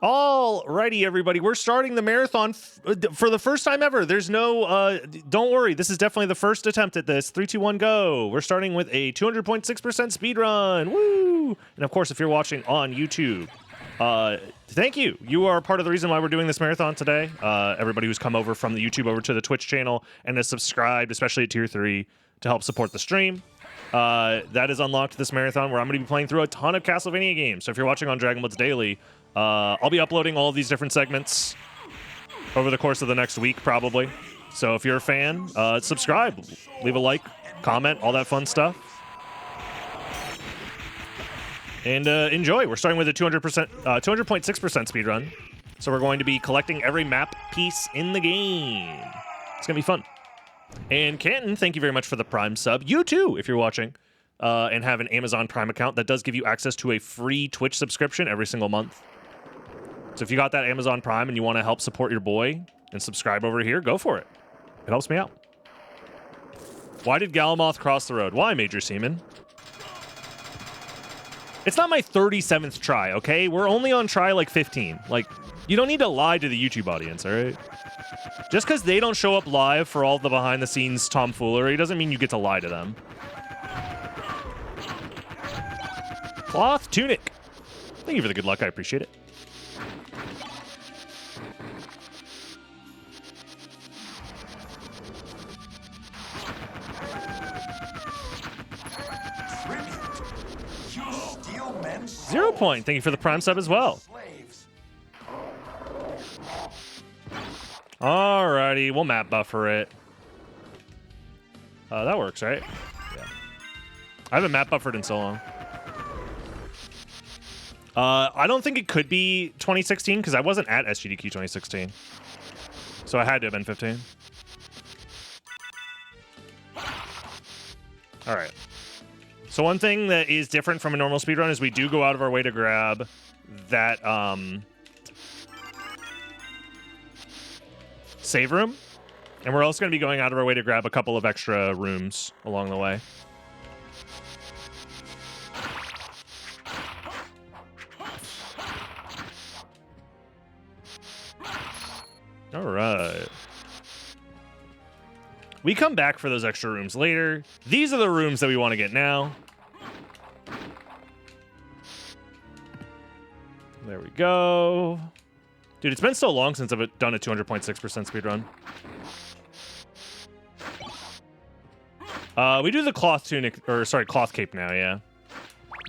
Alrighty, everybody, we're starting the marathon for the first time ever. There's no, don't worry, this is definitely the first attempt at this. 3, 2, 1, go. We're starting with a 200.6% speed run. Woo! And of course, if you're watching on YouTube, thank you. You are part of the reason why we're doing this marathon today. Everybody who's come over from the YouTube over to the Twitch channel and has subscribed, especially at Tier 3, to help support the stream. That has unlocked this marathon where I'm going to be playing through a ton of Castlevania games. So if you're watching on Dragon Blitz Daily, I'll be uploading all of these different segments over the course of the next week, probably. So if you're a fan, subscribe, leave a like, comment, all that fun stuff. And enjoy. We're starting with a 200%, 200.6% speedrun. So we're going to be collecting every map piece in the game. It's going to be fun. And Canton, thank you very much for the Prime sub. You too, if you're watching and have an Amazon Prime account. That does give you access to a free Twitch subscription every single month. So if you got that Amazon Prime and you want to help support your boy and subscribe over here, go for it. It helps me out. Why did Galamoth cross the road? Why, Major Seaman? It's not my 37th try, okay? We're only on try like 15. Like, you don't need to lie to the YouTube audience, all right? Just because they don't show up live for all the behind-the-scenes tomfoolery doesn't mean you get to lie to them. Cloth tunic. Thank you for the good luck. I appreciate it. Zero Point, thank you for the Prime sub as well. Alrighty, we'll map buffer it. That works, right? Yeah. I haven't map buffered in so long. I don't think it could be 2016 because I wasn't at SGDQ 2016. So I had to have been 15. Alright. So one thing that is different from a normal speedrun is we do go out of our way to grab that save room. And we're also going to be going out of our way to grab a couple of extra rooms along the way. All right. We come back for those extra rooms later. These are the rooms that we want to get now. There we go. Dude, it's been so long since I've done a 200.6% speedrun. We do the cloth tunic, or sorry, cloth cape now, yeah.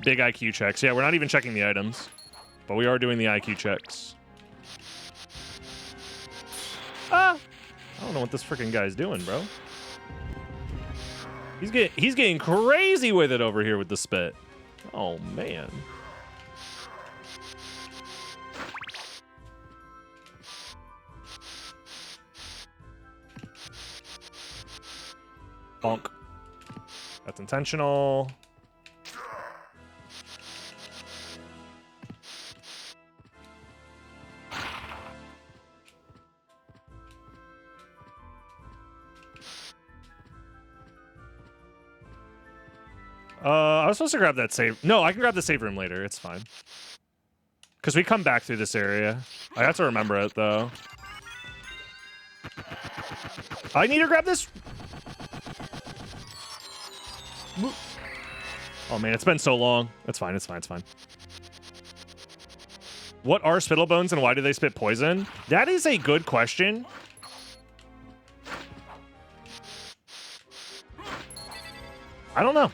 Big IQ checks. Yeah, we're not even checking the items, but we are doing the IQ checks. Ah! I don't know what this freaking guy's doing, bro. He's getting crazy with it over here with the spit. Oh, man. Bonk. That's intentional. I was supposed to grab that save. No, I can grab the save room later. It's fine. Because we come back through this area. I have to remember it, though. I need to grab this. Oh, man, it's been so long. It's fine, it's fine, it's fine. What are spittlebones and why do they spit poison? That is a good question. I don't know.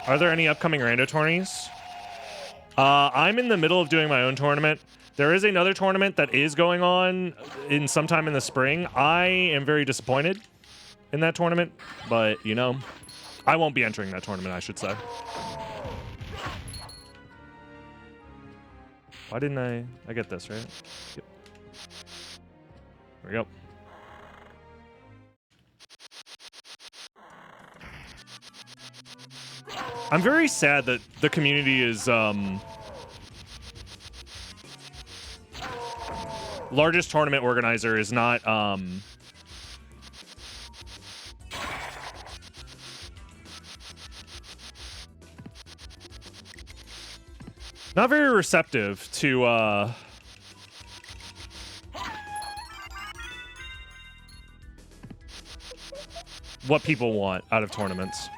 Are there any upcoming rando tourneys? I'm in the middle of doing my own tournament. There is another tournament that is going on in sometime in the spring. I am very disappointed in that tournament, but, you know, I won't be entering that tournament, I should say. Why didn't I get this, right? Yep. There we go. I'm very sad that the community is largest tournament organizer is not Not very receptive to what people want out of tournaments.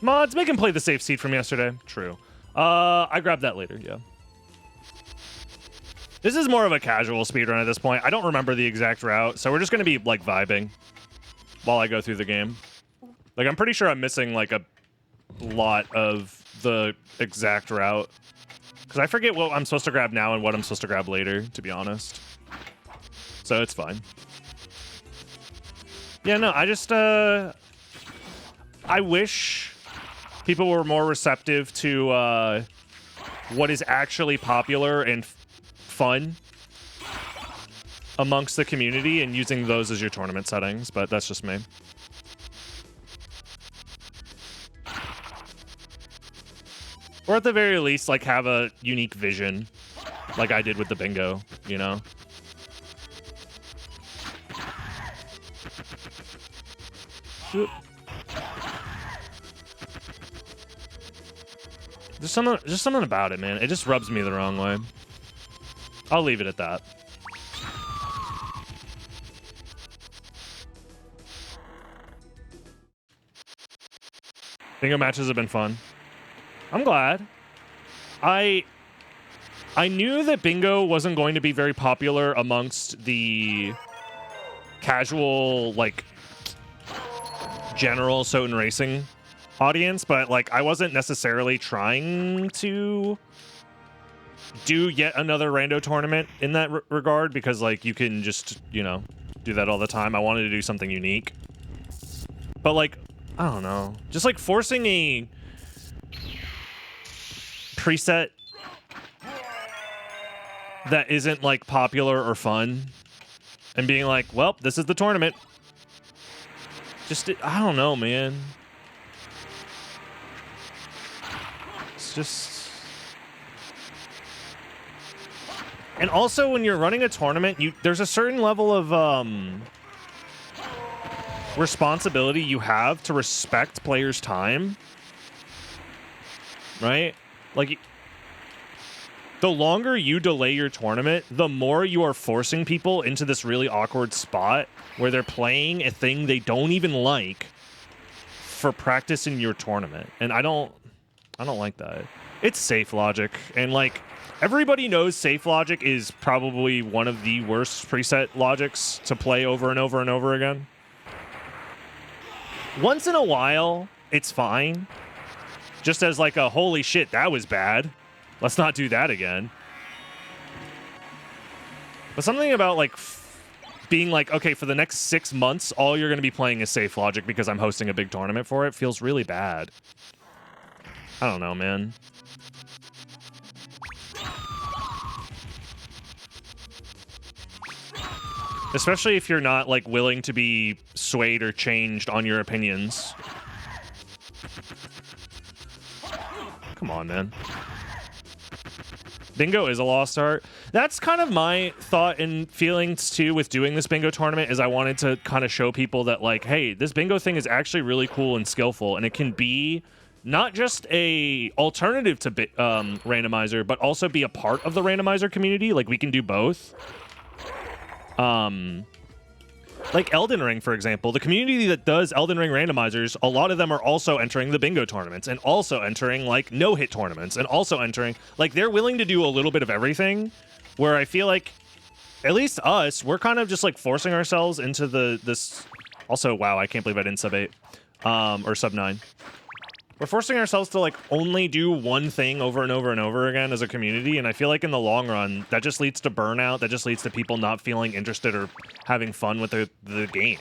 Mods, make him play the safe seed from yesterday. True. I grabbed that later, yeah. This is more of a casual speedrun at this point. I don't remember the exact route, so we're just gonna be, like, vibing while I go through the game. Like, I'm pretty sure I'm missing, like, a lot of the exact route. Because I forget what I'm supposed to grab now and what I'm supposed to grab later, to be honest. So it's fine. Yeah, no, I just, I wish people were more receptive to what is actually popular and fun amongst the community and using those as your tournament settings, but that's just me. Or at the very least, like, have a unique vision, like I did with the bingo, you know? There's something about it, man. It just rubs me the wrong way. I'll leave it at that. Bingo matches have been fun. I'm glad. I knew that bingo wasn't going to be very popular amongst the casual, like, general SotN racing audience, but, like, I wasn't necessarily trying to do yet another rando tournament in that regard, because, like, you can just, you know, do that all the time. I wanted to do something unique. But, like, I don't know. Just, like, forcing a preset that isn't, like, popular or fun and being like, well, this is the tournament. Just, I don't know, man. It's just... And also, when you're running a tournament, there's a certain level of responsibility you have to respect players' time, right? Like, the longer you delay your tournament, the more you are forcing people into this really awkward spot where they're playing a thing they don't even like for practice in your tournament. And I don't like that. It's safe logic, and, like, everybody knows safe logic is probably one of the worst preset logics to play over and over and over again. Once in a while, it's fine. Just as, like, a holy shit, that was bad. Let's not do that again. But something about, like, being like, okay, for the next 6 months, all you're going to be playing is safe logic because I'm hosting a big tournament for it feels really bad. I don't know, man. Especially if you're not, like, willing to be swayed or changed on your opinions. Come on, man. Bingo is a lost art. That's kind of my thought and feelings, too, with doing this bingo tournament, is I wanted to kind of show people that, like, hey, this bingo thing is actually really cool and skillful, and it can be not just a alternative to Randomizer, but also be a part of the Randomizer community. Like, we can do both. Like Elden Ring, for example, the community that does Elden Ring randomizers, a lot of them are also entering the bingo tournaments and also entering, like, no-hit tournaments and also entering, like, they're willing to do a little bit of everything, where I feel like, at least us, we're kind of just, like, forcing ourselves into this. Also, wow, I can't believe I didn't sub 8 or sub 9. We're forcing ourselves to, like, only do one thing over and over and over again as a community, and I feel like in the long run, that just leads to burnout, that just leads to people not feeling interested or having fun with the game.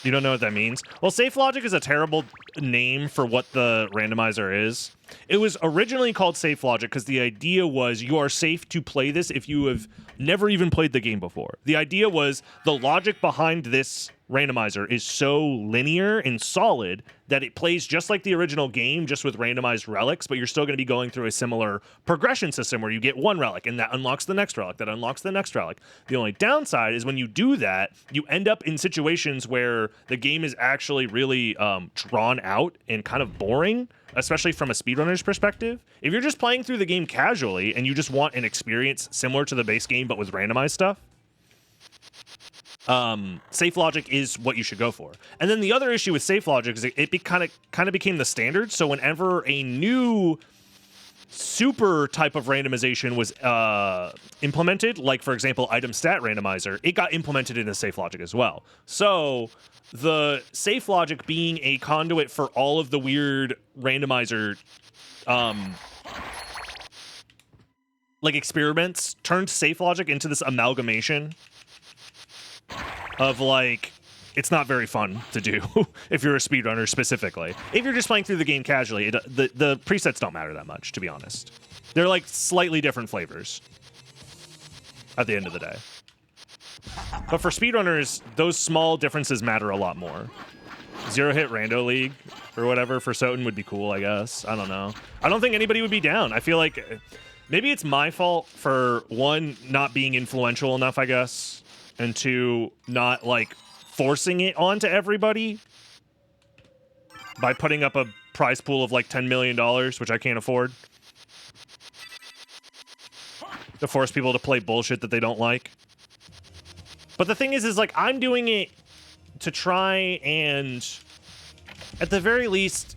You don't know what that means? Well, safe logic is a terrible name for what the randomizer is. It was originally called Safe Logic because the idea was you are safe to play this if you have never even played the game before. The idea was the logic behind this randomizer is so linear and solid that it plays just like the original game, just with randomized relics, but you're still going to be going through a similar progression system where you get one relic and that unlocks the next relic, that unlocks the next relic. The only downside is when you do that, you end up in situations where the game is actually really drawn out and kind of boring, especially from a speedrunner's perspective. If you're just playing through the game casually and you just want an experience similar to the base game but with randomized stuff, Safe Logic is what you should go for. And then the other issue with Safe Logic is it kind of became the standard. So whenever a new super type of randomization was implemented, like for example item stat randomizer, it got implemented into Safe Logic as well. So the Safe Logic being a conduit for all of the weird randomizer like experiments turned Safe Logic into this amalgamation of like, it's not very fun to do if you're a speedrunner specifically. If you're just playing through the game casually, the presets don't matter that much, to be honest. They're like slightly different flavors at the end of the day. But for speedrunners, those small differences matter a lot more. Zero hit Rando League or whatever for SotN would be cool, I guess. I don't know. I don't think anybody would be down. I feel like maybe it's my fault for, one, not being influential enough, I guess, and two, not like forcing it onto everybody by putting up a prize pool of like $10 million, which I can't afford, to force people to play bullshit that they don't like. But the thing is like, I'm doing it to try and, at the very least,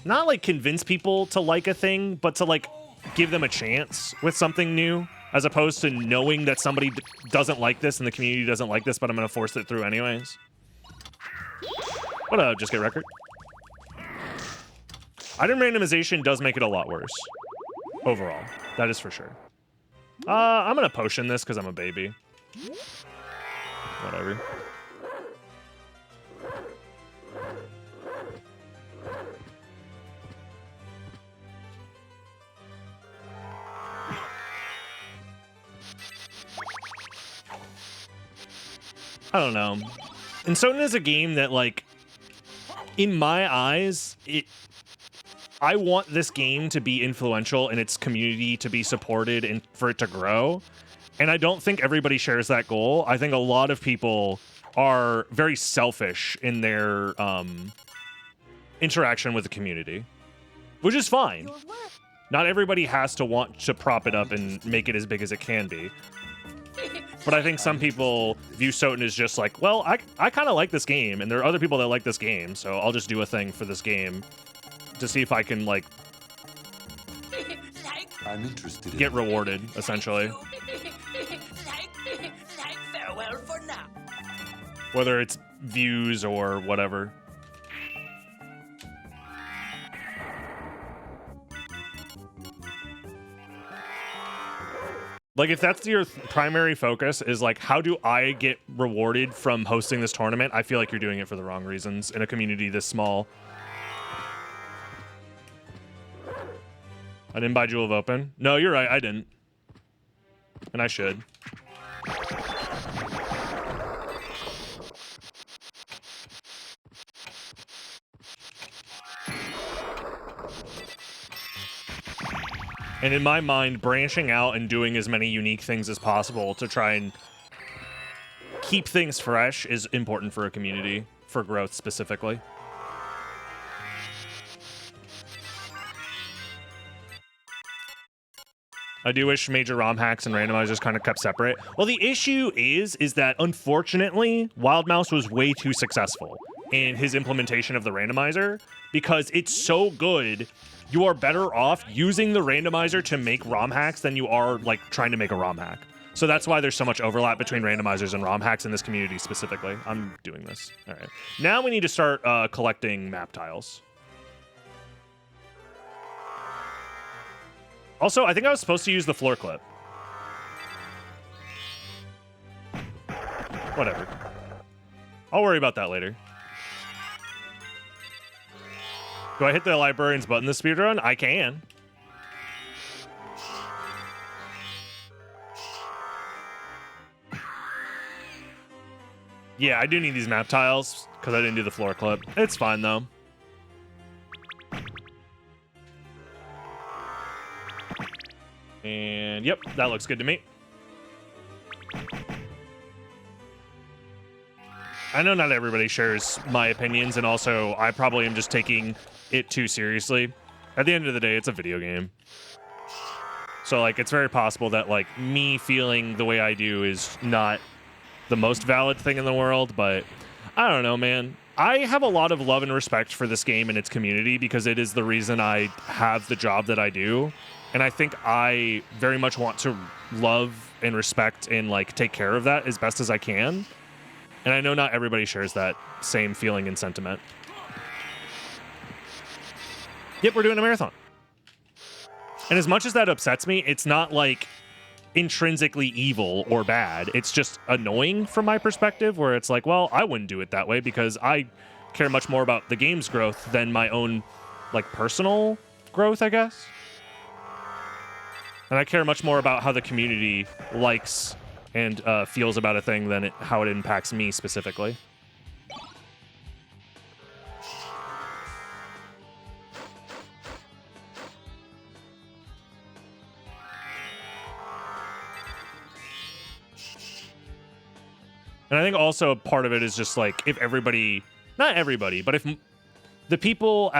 not like convince people to like a thing, but to like give them a chance with something new, as opposed to knowing that somebody doesn't like this and the community doesn't like this, but I'm going to force it through anyways. What just get record? Item randomization does make it a lot worse. Overall. That is for sure. I'm going to potion this because I'm a baby. Whatever. I don't know. And SotN is a game that, like, in my eyes, I want this game to be influential and its community to be supported and for it to grow. And I don't think everybody shares that goal. I think a lot of people are very selfish in their interaction with the community, which is fine. Not everybody has to want to prop it up and make it as big as it can be. But I think some people view SotN as just like, well, I kind of like this game, and there are other people that like this game, so I'll just do a thing for this game to see if I can, like, I'm interested in get rewarded, essentially. Farewell for now. Whether it's views or whatever. Like, if that's your primary focus, is like, how do I get rewarded from hosting this tournament? I feel like you're doing it for the wrong reasons in a community this small. I didn't buy Jewel of Open. No, you're right, I didn't. And I should. And in my mind, branching out and doing as many unique things as possible to try and keep things fresh is important for a community, for growth specifically. I do wish major ROM hacks and randomizers kind of kept separate. Well, the issue is that unfortunately, Wildmouse was way too successful in his implementation of the randomizer because it's so good. You are better off using the randomizer to make ROM hacks than you are like trying to make a ROM hack. So that's why there's so much overlap between randomizers and ROM hacks in this community specifically. I'm doing this. All right. Now we need to start collecting map tiles. Also, I think I was supposed to use the floor clip. Whatever. I'll worry about that later. Do I hit the librarian's button this speedrun? I can. Yeah, I do need these map tiles because I didn't do the floor clip. It's fine though. And yep, that looks good to me. I know not everybody shares my opinions, and also I probably am just taking it too seriously. At the end of the day, it's a video game. So, like, it's very possible that, like, me feeling the way I do is not the most valid thing in the world, but I don't know, man. I have a lot of love and respect for this game and its community because it is the reason I have the job that I do. And I think I very much want to love and respect and, like, take care of that as best as I can. And I know not everybody shares that same feeling and sentiment. Yep, we're doing a marathon. And as much as that upsets me, it's not like intrinsically evil or bad. It's just annoying from my perspective, where it's like, well, I wouldn't do it that way because I care much more about the game's growth than my own, like, personal growth, I guess. And I care much more about how the community likes and feels about a thing than how it impacts me specifically. And I think also part of it is just like, if everybody, not everybody, but if the people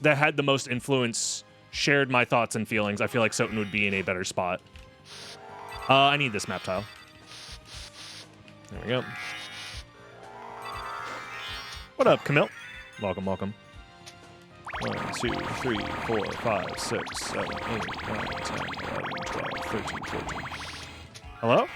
that had the most influence shared my thoughts and feelings, I feel like SotN would be in a better spot. I need this map tile. There we go. What up, Camille? Welcome, welcome. 1, 2, 3, 4, 5, 6, 7, 8, 9, 10, 11, 12, 13, 14. Hello?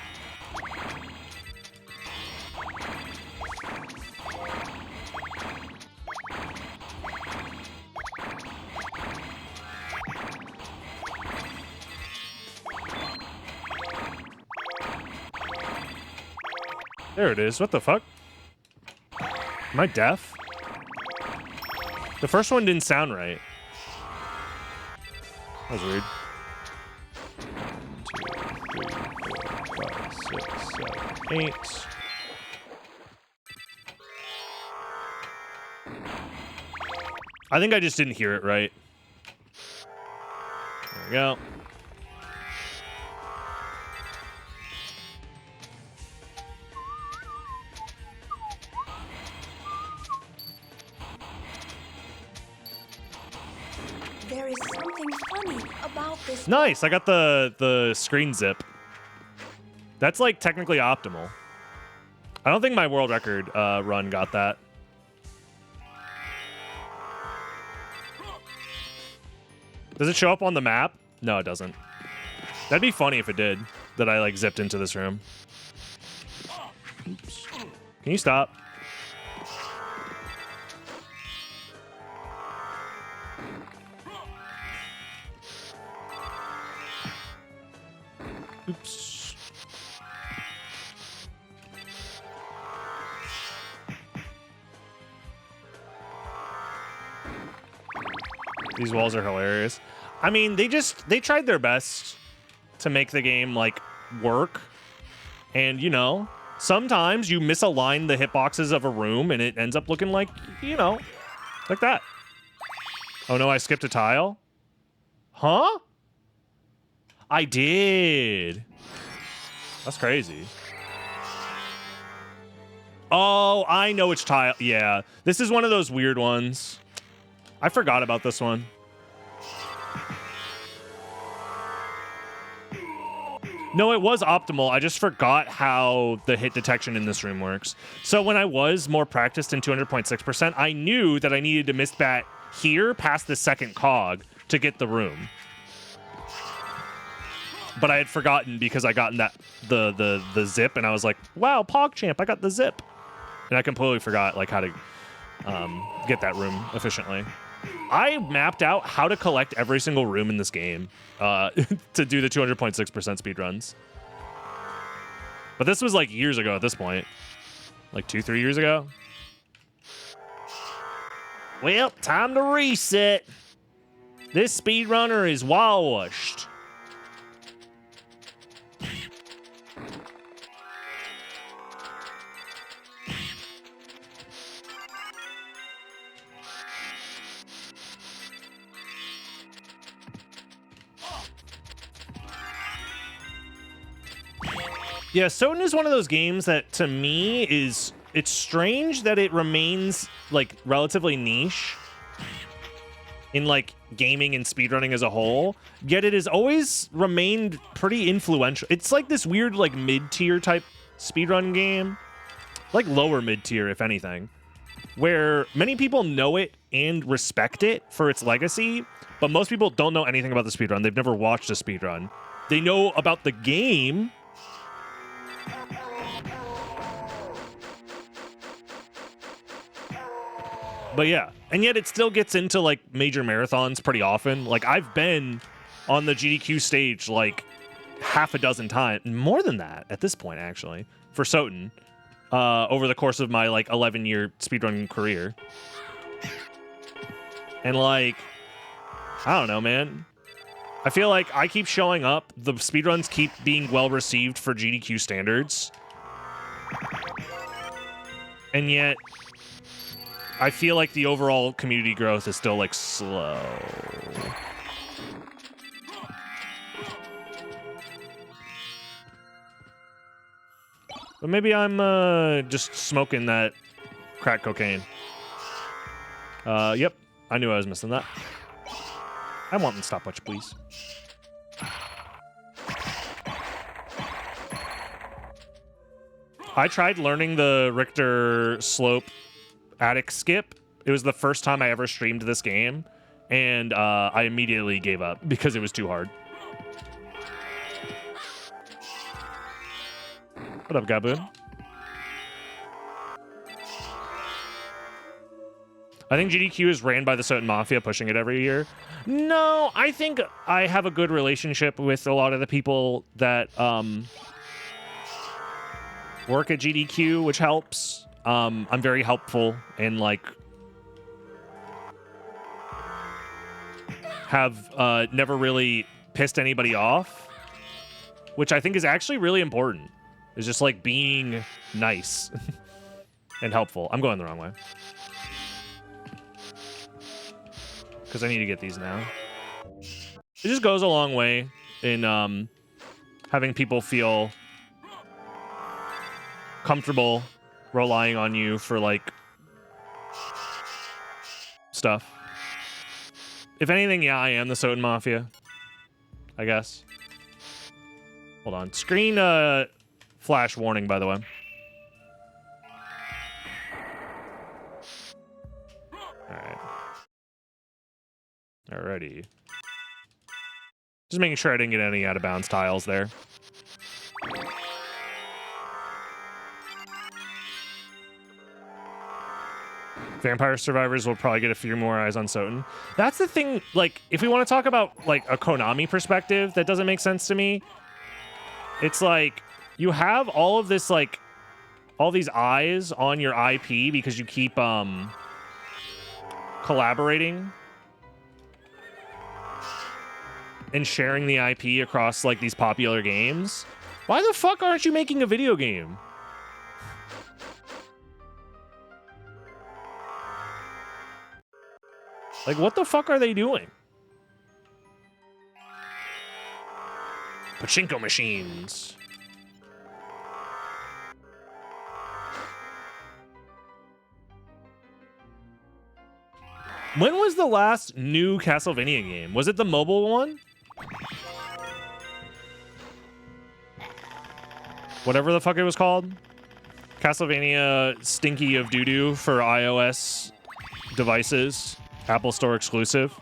There it is. What the fuck? Am I deaf? The first one didn't sound right. That was weird. 1, 2, 3, 4, 5, 6, 7, 8. I think I just didn't hear it right. There we go. There is something funny about this. Nice. I got the screen zip. That's like technically optimal. I don't think my world record run got that. Does it show up on the map? No, it doesn't. That'd be funny if it did, that I like zipped into this room. Oops. Can you stop? Oops. These walls are hilarious. I mean, they tried their best to make the game, like, work. And, you know, sometimes you misalign the hitboxes of a room and it ends up looking like, you know, like that. Oh no, I skipped a tile? Huh? I did. That's crazy. Oh, I know which tile. Yeah, this is one of those weird ones. I forgot about this one. No, it was optimal. I just forgot how the hit detection in this room works. So when I was more practiced in 200.6%, I knew that I needed to misbat here past the second cog to get the room. But I had forgotten because I gotten that the zip, and I was like, wow, PogChamp, I got the zip. And I completely forgot like how to get that room efficiently. I mapped out how to collect every single room in this game to do the 200.6% speed runs. But this was like years ago at this point. Like 2-3 years ago. Well, time to reset. This speedrunner is washed. Yeah, SotN is one of those games that, to me, it's strange that it remains, like, relatively niche in, like, gaming and speedrunning as a whole, yet it has always remained pretty influential. It's like this weird, like, mid-tier type speedrun game, like lower mid-tier, if anything, where many people know it and respect it for its legacy, but most people don't know anything about the speedrun. They've never watched a speedrun. They know about the game, but yeah, and yet it still gets into like major marathons pretty often. Like I've been on the GDQ stage like half a dozen times, more than that at this point actually, for SotN, over the course of my like 11-year speedrun career. And like, I don't know, man. I feel like I keep showing up. The speedruns keep being well received for GDQ standards. And yet I feel like the overall community growth is still, like, slow. But maybe I'm just smoking that crack cocaine. Yep. I knew I was missing that. I want the stopwatch, please. I tried learning the Richter slope attic skip. It was the first time I ever streamed this game, and I immediately gave up because it was too hard. What up, Gaboon? I think GDQ is ran by the SotN Mafia, pushing it every year. No, I think I have a good relationship with a lot of the people that work at GDQ, which helps. I'm very helpful and like have never really pissed anybody off, which I think is actually really important. It's just like being nice and helpful. I'm going the wrong way because I need to get these now. It just goes a long way in having people feel comfortable relying on you for like stuff. If anything, yeah, I am the SotN Mafia, I guess. Hold on. Screen flash warning, by the way. Alright. Alrighty. Just making sure I didn't get any out of bounds tiles there. Vampire Survivors will probably get a few more eyes on SotN. That's the thing, like, if we want to talk about, like, a Konami perspective, that doesn't make sense to me. It's like, you have all of this, like, all these eyes on your IP because you keep, collaborating and sharing the IP across, like, these popular games. Why the fuck aren't you making a video game? Like, what the fuck are they doing? Pachinko machines. When was the last new Castlevania game? Was it the mobile one? Whatever the fuck it was called. Castlevania Stinky of Doo-Doo for iOS devices. Apple Store exclusive.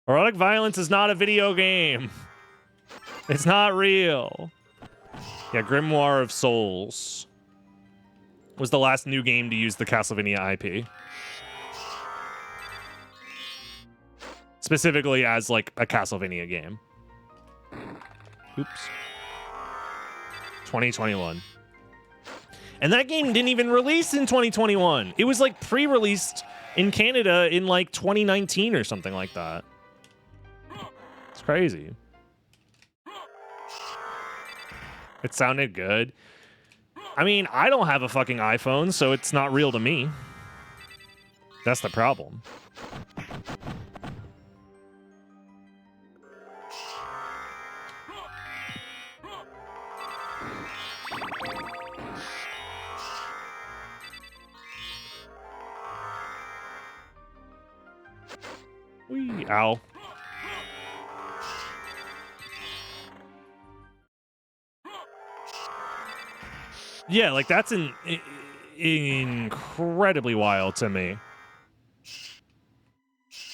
Erotic violence is not a video game. It's not real. Yeah, Grimoire of Souls was the last new game to use the Castlevania IP. Specifically as, like, a Castlevania game. Oops. 2021. And that game didn't even release in 2021. It was like pre-released in Canada in like 2019 or something like that. It's crazy. It sounded good. I mean, I don't have a fucking iPhone, so it's not real to me. That's the problem. Whee, ow. Yeah, like that's incredibly wild to me.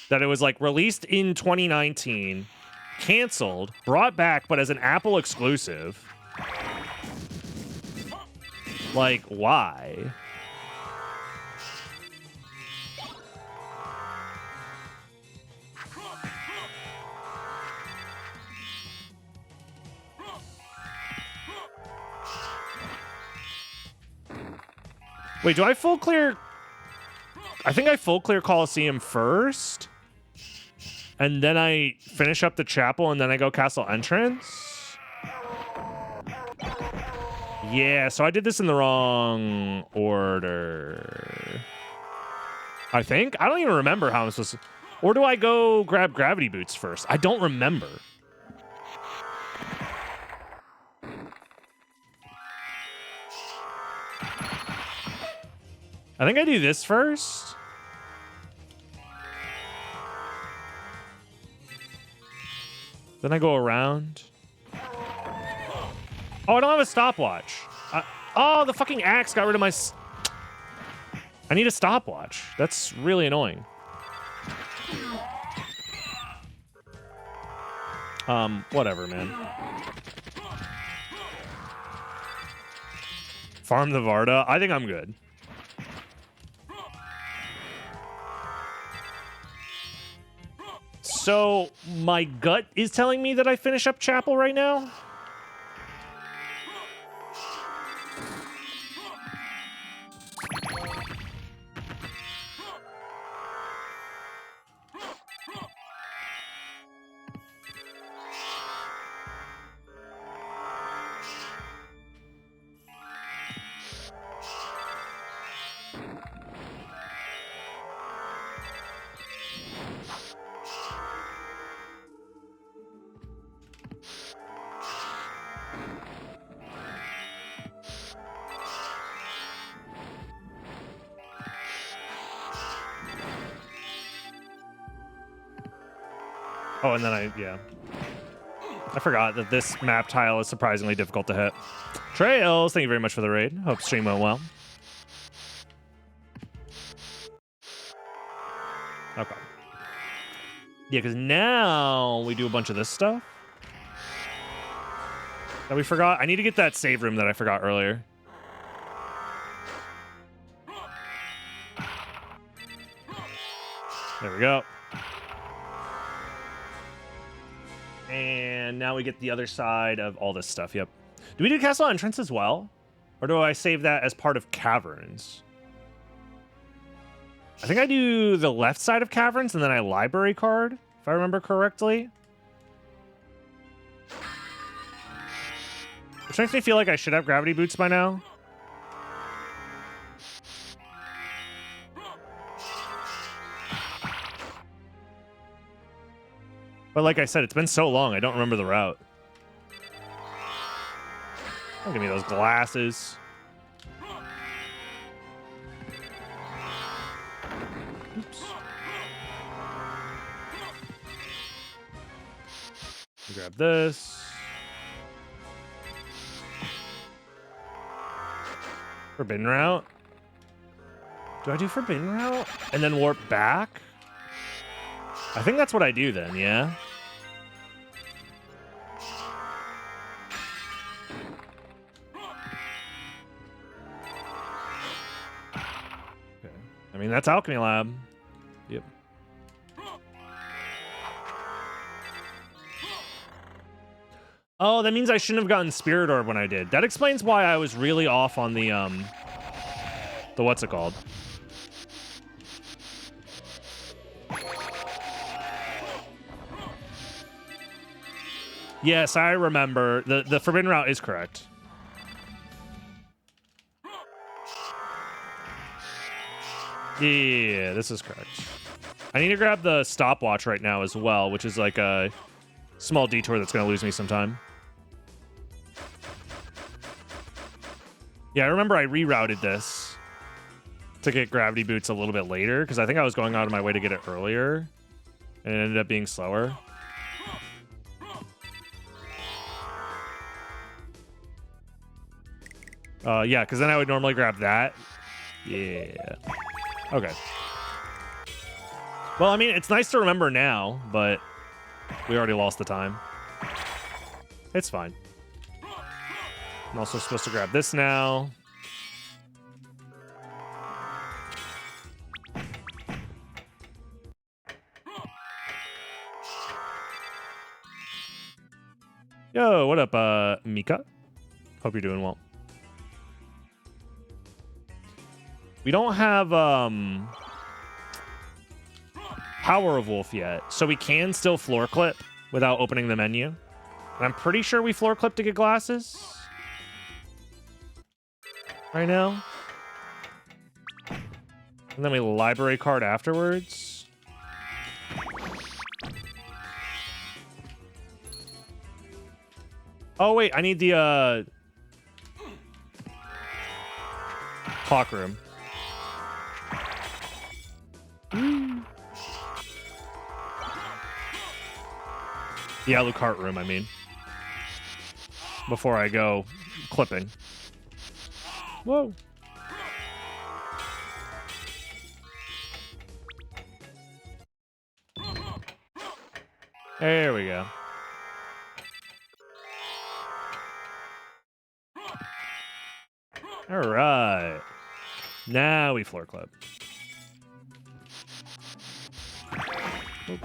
That it was like released in 2019, canceled, brought back, but as an Apple exclusive. Like, why? Wait, do I full clear? I think I full clear Coliseum first. And then I finish up the chapel and then I go castle entrance. Yeah, so I did this in the wrong order. I think. I don't even remember how I'm supposed to. Or do I go grab gravity boots first? I don't remember. I think I do this first. Then I go around. Oh, I don't have a stopwatch. Oh, the fucking axe got rid of my... I need a stopwatch. That's really annoying. Whatever, man. Farm the Varda. I think I'm good. So, my gut is telling me that I finish up Chapel right now. Oh, and then yeah. I forgot that this map tile is surprisingly difficult to hit. Trails, thank you very much for the raid. Hope stream went well. Okay. Yeah, because now we do a bunch of this stuff that we forgot. I need to get that save room that I forgot earlier. There we go. And now we get the other side of all this stuff. Yep. Do we do castle entrance as well? Or do I save that as part of caverns? I think I do the left side of caverns and then I library card, if I remember correctly. Which makes me feel like I should have gravity boots by now. But like I said, it's been so long, I don't remember the route. Don't give me those glasses. Oops. Grab this. Forbidden route. Do I do forbidden route? And then warp back? I think that's what I do then, yeah? Okay. I mean, that's Alchemy Lab. Yep. Oh, that means I shouldn't have gotten Spirit Orb when I did. That explains why I was really off on the what's it called? Yes, I remember. The Forbidden Route is correct. Yeah, this is correct. I need to grab the stopwatch right now as well, which is like a small detour that's going to lose me some time. Yeah, I remember I rerouted this to get gravity boots a little bit later because I think I was going out of my way to get it earlier and it ended up being slower. Yeah, because then I would normally grab that. Yeah. Okay. Well, I mean, it's nice to remember now, but we already lost the time. It's fine. I'm also supposed to grab this now. Yo, what up, Mika? Hope you're doing well. We don't have Power of Wolf yet, so we can still floor clip without opening the menu. And I'm pretty sure we floor clip to get glasses right now. And then we library card afterwards. Oh, wait, I need the clock room. The Alucard room, I mean. Before I go clipping. Whoa. There we go. All right. Now we floor clip. I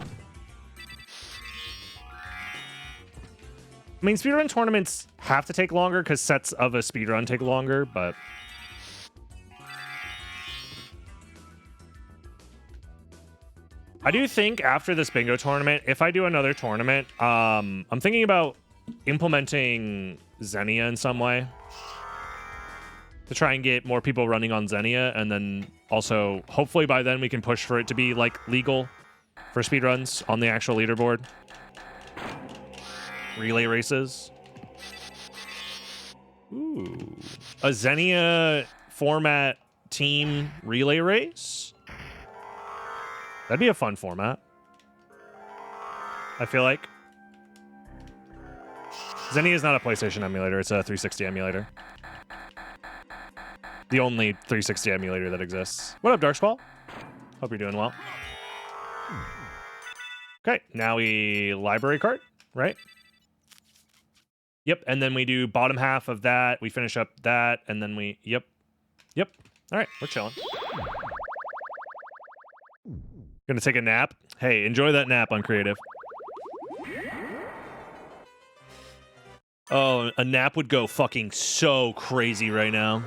mean, speedrun tournaments have to take longer because sets of a speedrun take longer, but I do think after this bingo tournament, if I do another tournament, I'm thinking about implementing Xenia in some way to try and get more people running on Xenia, and then also hopefully by then we can push for it to be like legal for speedruns on the actual leaderboard. Relay races. Ooh. A Xenia format team relay race? That'd be a fun format. I feel like. Xenia is not a PlayStation emulator, it's a 360 emulator. The only 360 emulator that exists. What up, Darksquall? Hope you're doing well. Okay, now we library card, right? Yep, and then we do bottom half of that. We finish up that, and then we... Yep. All right, we're chilling. Gonna take a nap. Hey, enjoy that nap on creative. Oh, a nap would go fucking so crazy right now.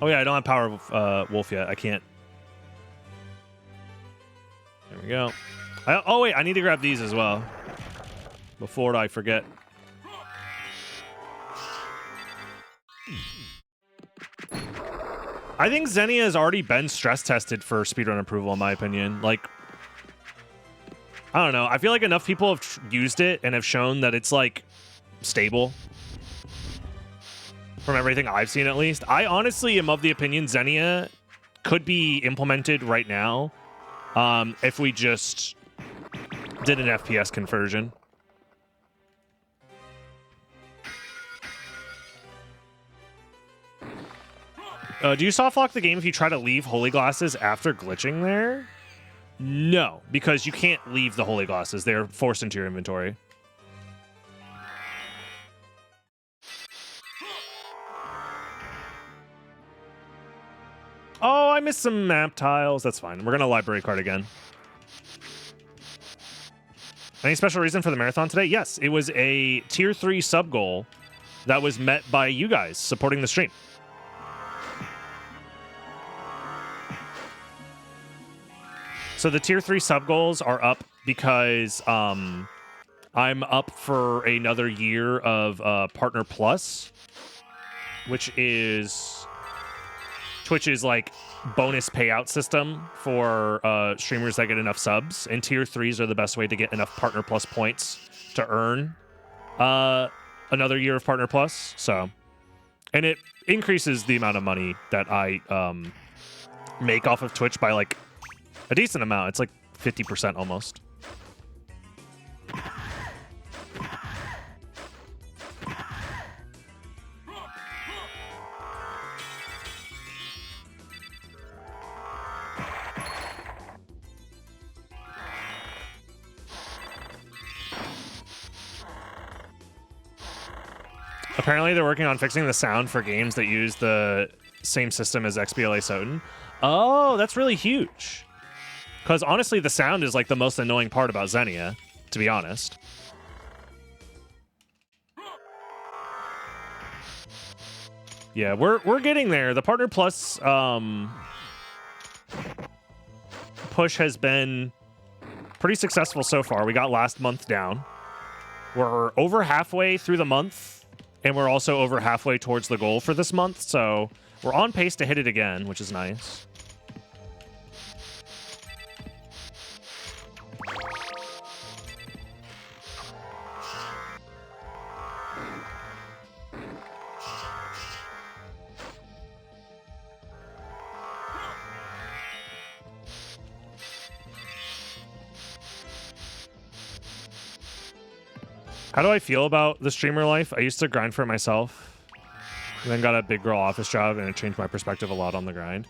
Oh yeah, I don't have Power of Wolf yet. I can't. There we go. Oh wait, I need to grab these as well before I forget. I think Xenia has already been stress tested for speedrun approval, in my opinion. Like, I don't know. I feel like enough people have used it and have shown that it's like stable. From everything I've seen, at least. I honestly am of the opinion Xenia could be implemented right now if we just did an FPS conversion. Do you soft lock the game if you try to leave holy glasses after glitching there? No, because you can't leave the holy glasses. They're forced into your inventory. Oh, I missed some map tiles. That's fine. We're going to library card again. Any special reason for the marathon today? Yes, it was a tier 3 sub goal that was met by you guys supporting the stream. So the tier 3 sub goals are up because I'm up for another year of Partner Plus, which is Twitch's like bonus payout system for streamers that get enough subs. And tier 3s are the best way to get enough Partner Plus points to earn another year of Partner Plus. So, and it increases the amount of money that I make off of Twitch by like a decent amount. It's like 50% almost. Apparently, they're working on fixing the sound for games that use the same system as XBLA SotN. Oh, that's really huge. Because honestly, the sound is like the most annoying part about Xenia, to be honest. Yeah, we're getting there. The Partner Plus push has been pretty successful so far. We got last month down. We're over halfway through the month. And we're also over halfway towards the goal for this month, so we're on pace to hit it again, which is nice. How do I feel about the streamer life? I used to grind for it myself, and then got a big girl office job, and it changed my perspective a lot on the grind.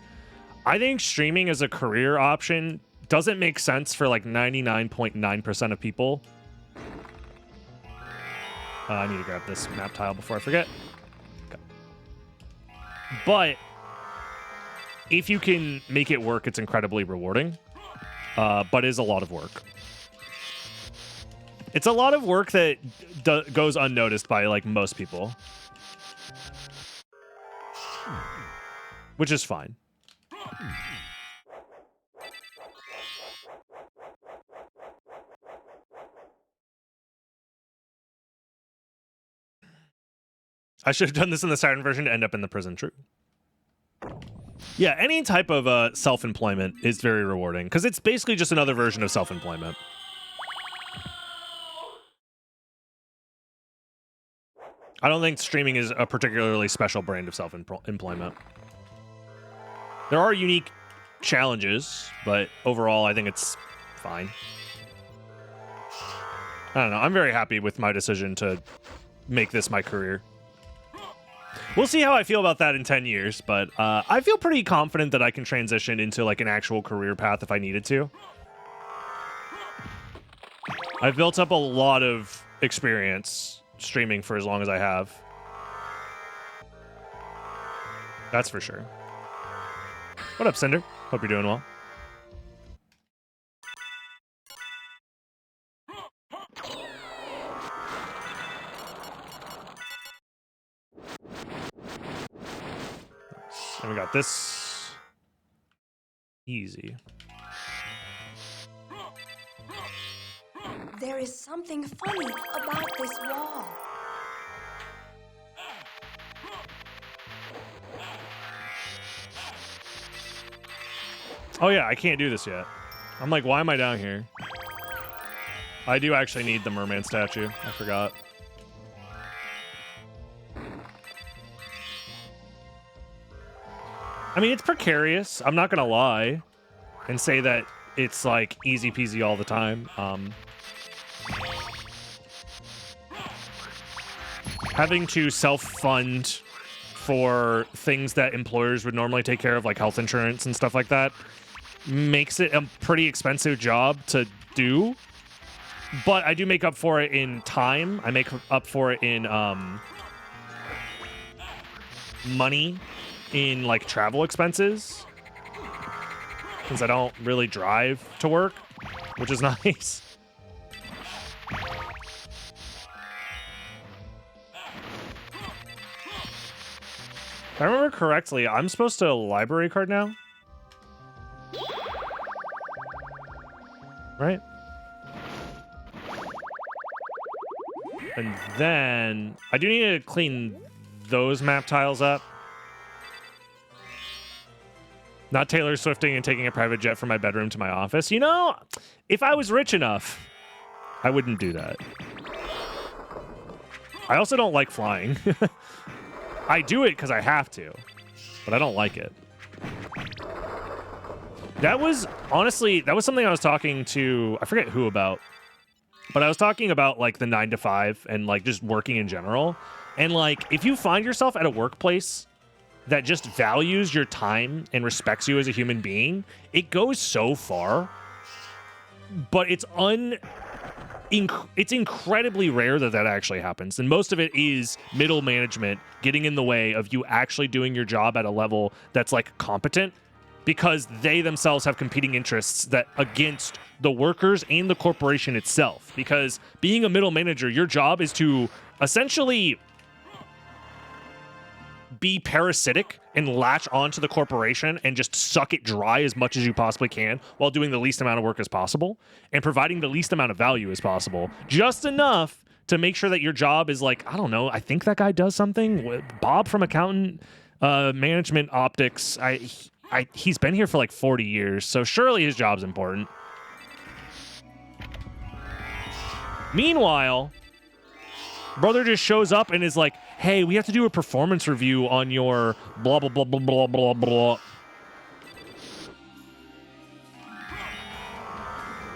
I think streaming as a career option doesn't make sense for like 99.9% of people. I need to grab this map tile before I forget. Okay. But if you can make it work, it's incredibly rewarding, but is a lot of work. It's a lot of work that goes unnoticed by like most people, which is fine. I should have done this in the Saturn version to end up in the prison. True. Yeah, any type of self-employment is very rewarding because it's basically just another version of self-employment. I don't think streaming is a particularly special brand of self-employment. There are unique challenges, but overall, I think it's fine. I don't know. I'm very happy with my decision to make this my career. We'll see how I feel about that in 10 years, but I feel pretty confident that I can transition into like an actual career path if I needed to. I've built up a lot of experience streaming for as long as I have. That's for sure. What up, Cinder? Hope you're doing well. And we got this. Easy. There is something funny about this wall. Oh yeah, I can't do this yet. I'm like, why am I down here? I do actually need the merman statue. I forgot. I mean, it's precarious. I'm not gonna lie and say that it's like easy peasy all the time. Having to self-fund for things that employers would normally take care of, like health insurance and stuff like that, makes it a pretty expensive job to do. But I do make up for it in time. I make up for it in money, in like travel expenses, since I don't really drive to work, which is nice. If I remember correctly, I'm supposed to library card now. Right? And then I do need to clean those map tiles up. Not Taylor Swifting and taking a private jet from my bedroom to my office. You know, if I was rich enough, I wouldn't do that. I also don't like flying. I do it because I have to, but I don't like it. That was, honestly, that was something I was talking to, I forget who about, but I was talking about, like, the 9 to 5 and, like, just working in general. And, like, if you find yourself at a workplace that just values your time and respects you as a human being, it goes so far. But it's incredibly rare that that actually happens. And most of it is middle management getting in the way of you actually doing your job at a level that's, like, competent, because they themselves have competing interests that against the workers and the corporation itself. Because being a middle manager, your job is to essentially be parasitic and latch onto the corporation and just suck it dry as much as you possibly can while doing the least amount of work as possible and providing the least amount of value as possible. Just enough to make sure that your job is like, I don't know, I think that guy does something. Bob from accountant management optics, he's been here for like 40 years, so surely his job's important. Meanwhile, brother just shows up and is like, hey, we have to do a performance review on your blah, blah, blah, blah, blah, blah, blah.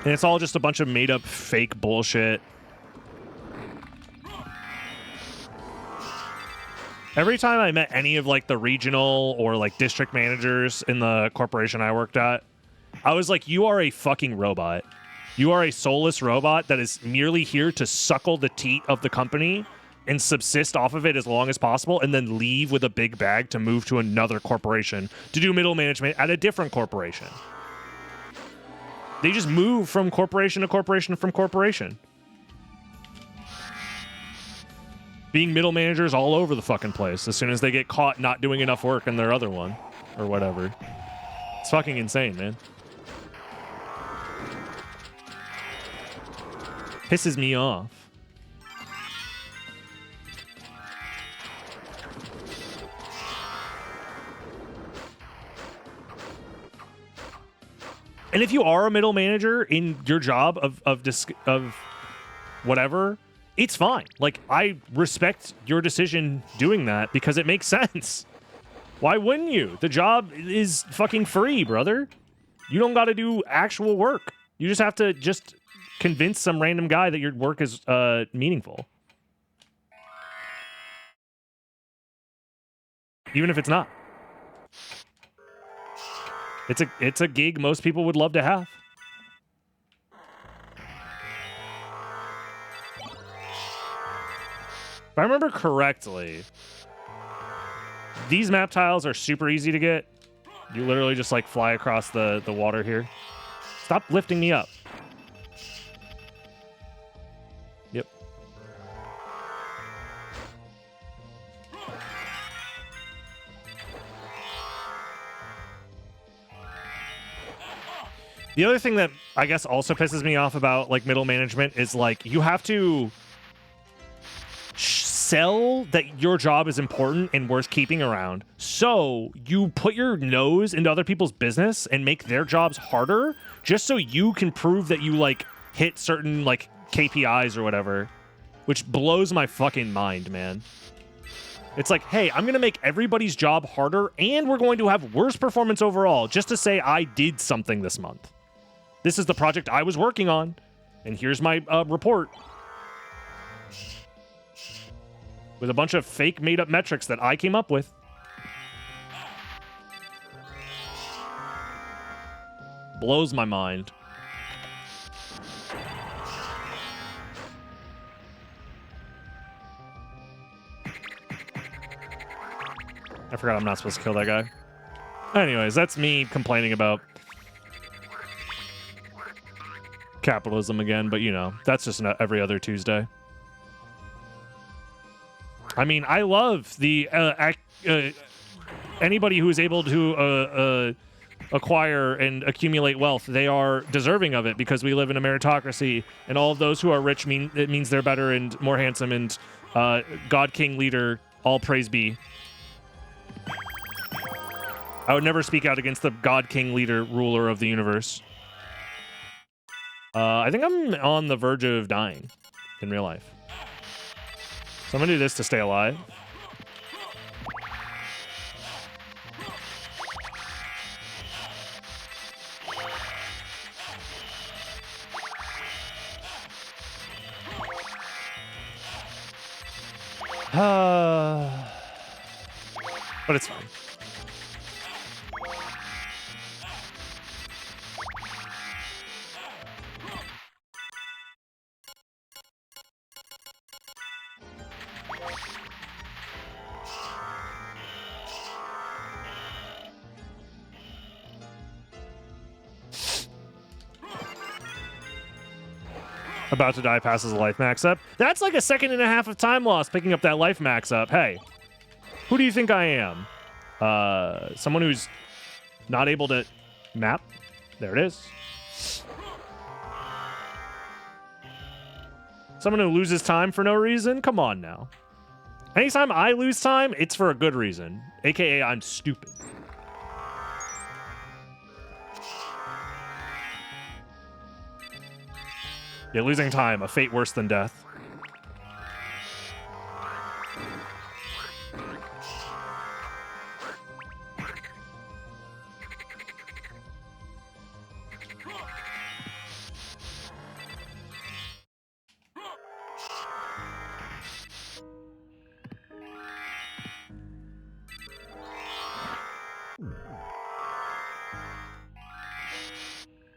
And it's all just a bunch of made-up fake bullshit. Every time I met any of, like, the regional or, like, district managers in the corporation I worked at, I was like, you are a fucking robot. You are a soulless robot that is merely here to suckle the teat of the company and subsist off of it as long as possible and then leave with a big bag to move to another corporation to do middle management at a different corporation. They just move from corporation to corporation from corporation. Being middle managers all over the fucking place as soon as they get caught not doing enough work in their other one or whatever. It's fucking insane, man. Pisses me off. And if you are a middle manager in your job of whatever, it's fine. Like, I respect your decision doing that because it makes sense. Why wouldn't you? The job is fucking free, brother. You don't got to do actual work. You just have to just convince some random guy that your work is meaningful. Even if it's not. It's a gig most people would love to have. If I remember correctly, these map tiles are super easy to get. You literally just, like, fly across the water here. Stop lifting me up. Yep. The other thing that I guess also pisses me off about, like, middle management is, like, you have to sell that your job is important and worth keeping around. So you put your nose into other people's business and make their jobs harder just so you can prove that you, like, hit certain, like, KPIs or whatever, which blows my fucking mind, man. It's like, hey, I'm going to make everybody's job harder and we're going to have worse performance overall just to say I did something this month. This is the project I was working on, and here's my report. With a bunch of fake made-up metrics that I came up with. Blows my mind. I forgot I'm not supposed to kill that guy. Anyways, that's me complaining about capitalism again, but, you know, that's just every other Tuesday. I mean, I love the anybody who is able to acquire and accumulate wealth, they are deserving of it because we live in a meritocracy, and all of those who are rich it means they're better and more handsome, and God King leader, all praise be. I would never speak out against the God King leader, ruler of the universe. I think I'm on the verge of dying in real life. So I'm gonna do this to stay alive. But it's fine. About to die passes a life max up. That's like a second and a half of time loss picking up that life max up. Hey, who do you think I am? Someone who's not able to map? There it is. Someone who loses time for no reason? Come on now. Anytime I lose time, it's for a good reason. AKA, I'm stupid. Yeah, losing time, a fate worse than death.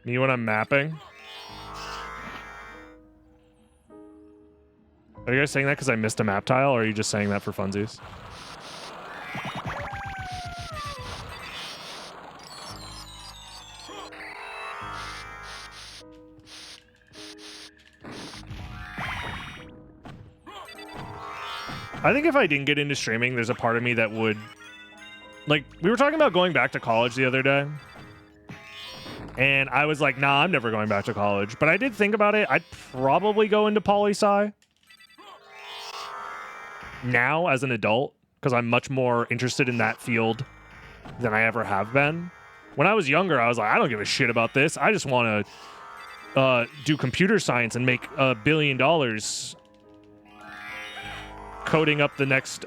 Me when I'm mapping? Are you guys saying that because I missed a map tile, or are you just saying that for funsies? I think if I didn't get into streaming, there's a part of me that would... Like, we were talking about going back to college the other day. And I was like, nah, I'm never going back to college. But I did think about it. I'd probably go into poli-sci now as an adult, because I'm much more interested in that field than I ever have been. When I was younger, I was like, I don't give a shit about this. I just want to do computer science and make $1 billion coding up the next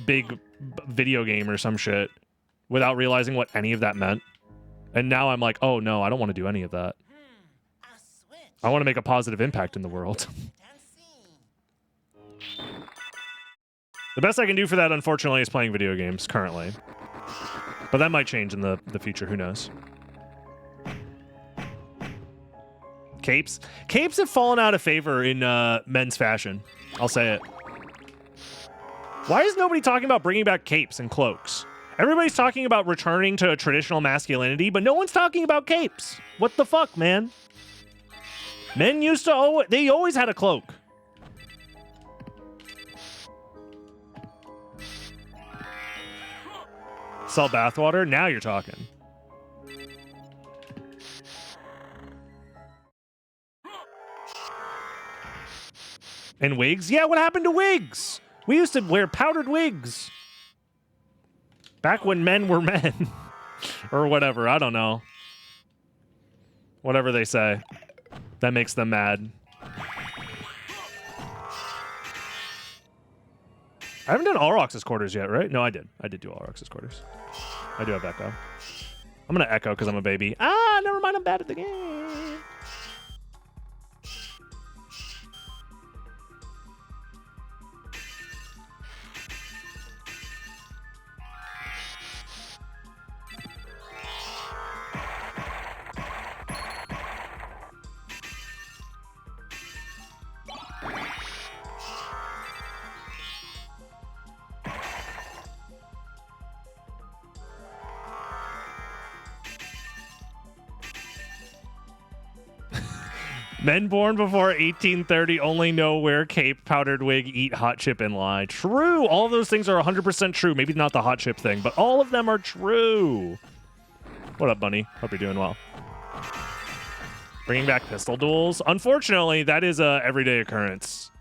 big video game or some shit without realizing what any of that meant. And now I'm like, oh no, I don't want to do any of that. I want to make a positive impact in the world. The best I can do for that, unfortunately, is playing video games currently. But that might change in the future, who knows. Capes? Capes have fallen out of favor in men's fashion. I'll say it. Why is nobody talking about bringing back capes and cloaks? Everybody's talking about returning to traditional masculinity, but no one's talking about capes. What the fuck, man? Men used to they always had a cloak. Sell bathwater? Now you're talking. And wigs? Yeah, what happened to wigs? We used to wear powdered wigs. Back when men were men. Or whatever, I don't know. Whatever they say. That makes them mad. I haven't done Alrox's quarters yet, right? No, I did. I did do Alrox's quarters. I do have Echo. I'm gonna Echo because I'm a baby. Ah, never mind, I'm bad at the game. Men born before 1830 only know wear cape, powdered wig, eat hot chip, and lie. True. All of those things are 100% true. Maybe not the hot chip thing, but all of them are true. What up, Bunny? Hope you're doing well. Bringing back pistol duels. Unfortunately, that is a everyday occurrence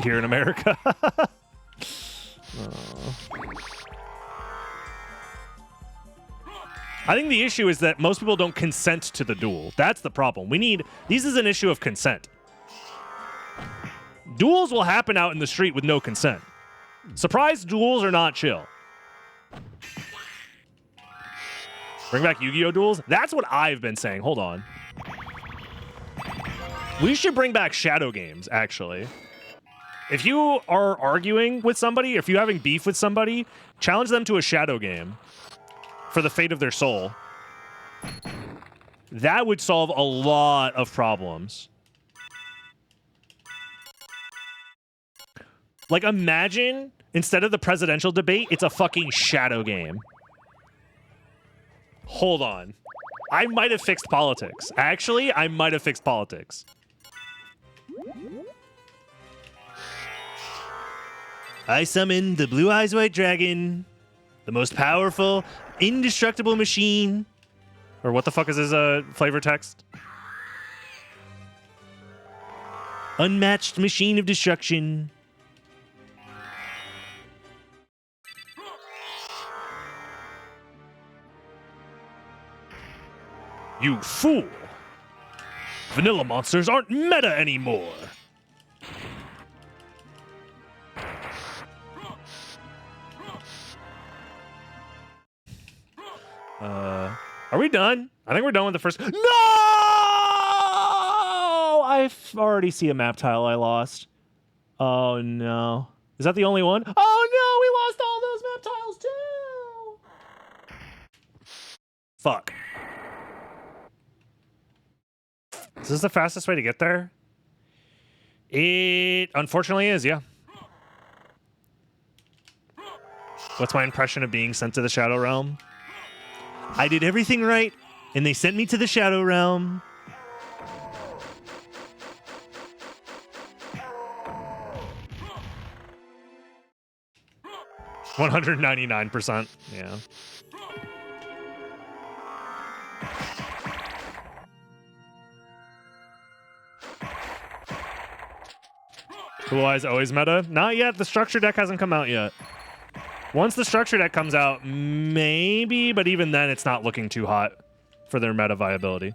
here in America. I think the issue is that most people don't consent to the duel. That's the problem. This is an issue of consent. Duels will happen out in the street with no consent. Surprise duels are not chill. Bring back Yu-Gi-Oh! Duels? That's what I've been saying. Hold on. We should bring back shadow games, actually. If you are arguing with somebody, if you're having beef with somebody, challenge them to a shadow game for the fate of their soul. That would solve a lot of problems. Like, imagine, instead of the presidential debate, it's a fucking shadow game. Hold on. I might have fixed politics. Actually, I might have fixed politics. I summon the Blue Eyes White Dragon, the most powerful, indestructible machine. Or what the fuck is his flavor text? Unmatched machine of destruction. You fool! Vanilla monsters aren't meta anymore! Are we done? I think we're done with the first... No! I already see a map tile I lost. Oh, no. Is that the only one? Oh, no! We lost all those map tiles, too! Fuck. Is this the fastest way to get there? It unfortunately is, yeah. What's my impression of being sent to the Shadow Realm? I did everything right, and they sent me to the Shadow Realm. $199%. Yeah. Blue Eyes always meta? Not yet. The structure deck hasn't come out yet. Once the structure deck comes out, maybe, but even then it's not looking too hot for their meta viability.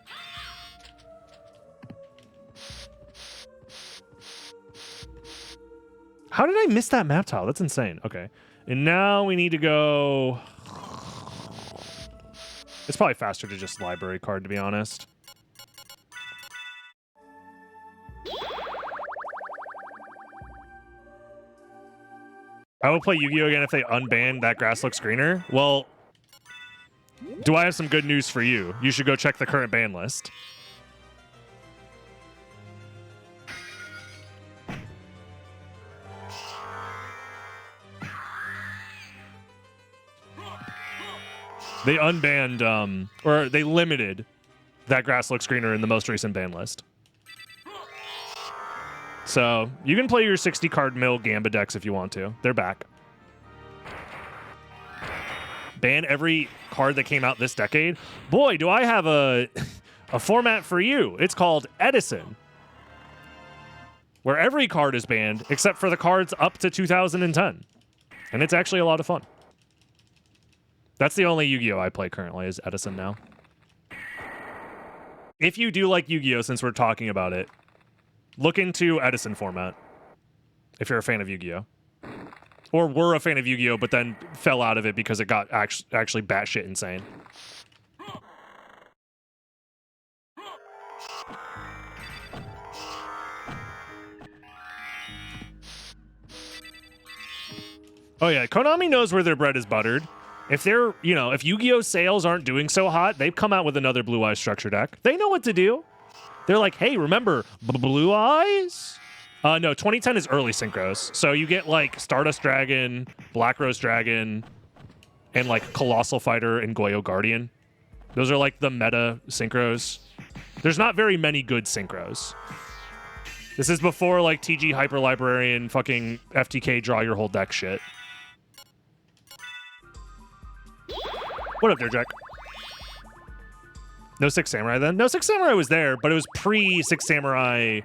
How did I miss that map tile? That's insane. Okay. And now we need to go... It's probably faster to just library card, to be honest. I will play Yu-Gi-Oh! Again if they unban that grass looks greener. Well, do I have some good news for you? You should go check the current ban list. They unbanned, or they limited that grass looks greener in the most recent ban list. So you can play your 60-card mill Gamba decks if you want to. They're back. Ban every card that came out this decade. Boy, do I have a format for you. It's called Edison, where every card is banned except for the cards up to 2010. And it's actually a lot of fun. That's the only Yu-Gi-Oh! I play currently is Edison now. If you do like Yu-Gi-Oh! Since we're talking about it, look into Edison format if you're a fan of Yu-Gi-Oh! Or were a fan of Yu-Gi-Oh! But then fell out of it because it got actually batshit insane. Oh yeah, Konami knows where their bread is buttered. If they're, if Yu-Gi-Oh! Sales aren't doing so hot, they've come out with another Blue Eyes structure deck. They know what to do. They're like, hey, remember Blue Eyes? No, 2010 is early synchros. So you get like Stardust Dragon, Black Rose Dragon, and like Colossal Fighter and Goyo Guardian. Those are like the meta synchros. There's not very many good synchros. This is before, like, TG Hyper Librarian fucking FTK draw your whole deck shit. What up there, Jack? No Six Samurai then? No, Six Samurai was there, but it was pre-Six Samurai.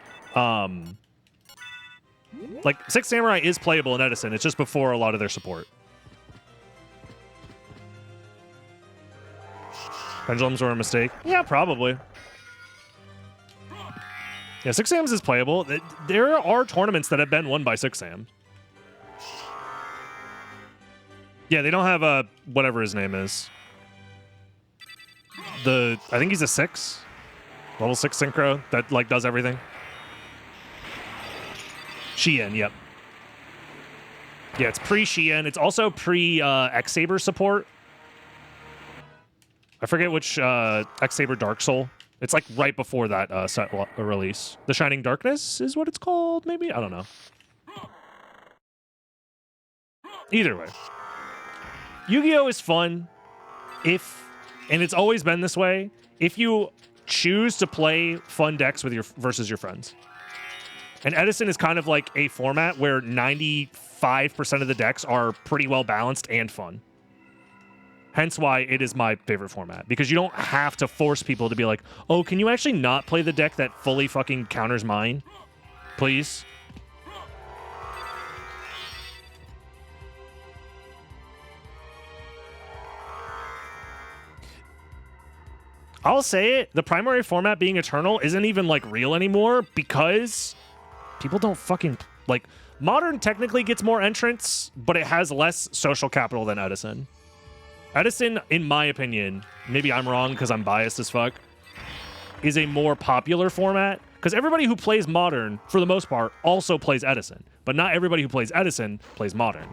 Like, Six Samurai is playable in Edison. It's just before a lot of their support. Pendulums were a mistake? Yeah, probably. Yeah, Six Sams is playable. There are tournaments that have been won by Six Sam. Yeah, they don't have a whatever his name is. I think he's a 6. Level 6 synchro that like does everything. Shien, yep. Yeah, it's pre-Shien. It's also pre-X-Saber support. I forget which X-Saber Dark Soul. It's like right before that set release. The Shining Darkness is what it's called, maybe? I don't know. Either way. Yu-Gi-Oh! Is fun and it's always been this way, if you choose to play fun decks with versus your friends. And Edison is kind of like a format where 95% of the decks are pretty well balanced and fun. Hence why it is my favorite format. Because you don't have to force people to be like, oh, can you actually not play the deck that fully fucking counters mine? Please? I'll say it, the primary format being Eternal isn't even like real anymore because people don't fucking like Modern technically gets more entrants, but it has less social capital than Edison. Edison, in my opinion, maybe I'm wrong because I'm biased as fuck, is a more popular format because everybody who plays Modern, for the most part, also plays Edison. But not everybody who plays Edison plays Modern.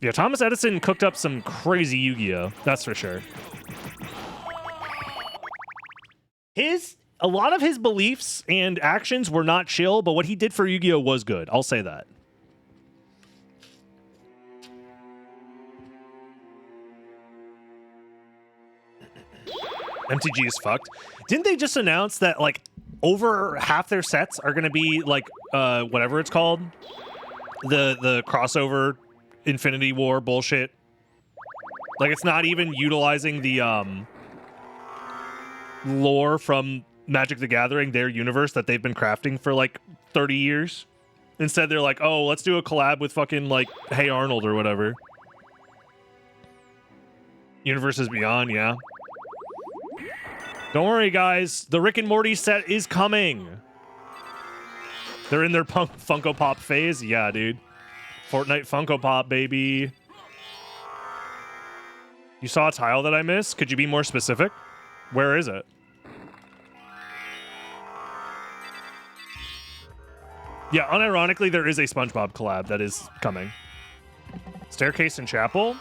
Yeah, Thomas Edison cooked up some crazy Yu-Gi-Oh! That's for sure. A lot of his beliefs and actions were not chill, but what he did for Yu-Gi-Oh! Was good. I'll say that. MTG is fucked. Didn't they just announce that, like, over half their sets are going to be, like, whatever it's called? The crossover Infinity War bullshit. Like, it's not even utilizing the lore from Magic the Gathering, their universe that they've been crafting for like 30 years. Instead, they're like, oh, let's do a collab with fucking like Hey Arnold or whatever. Universes Beyond, yeah. Don't worry, guys. The Rick and Morty set is coming. They're in their Funko Pop phase. Yeah, dude. Fortnite Funko Pop, baby. You saw a tile that I missed? Could you be more specific? Where is it? Yeah, unironically, there is a SpongeBob collab that is coming. Staircase and Chapel?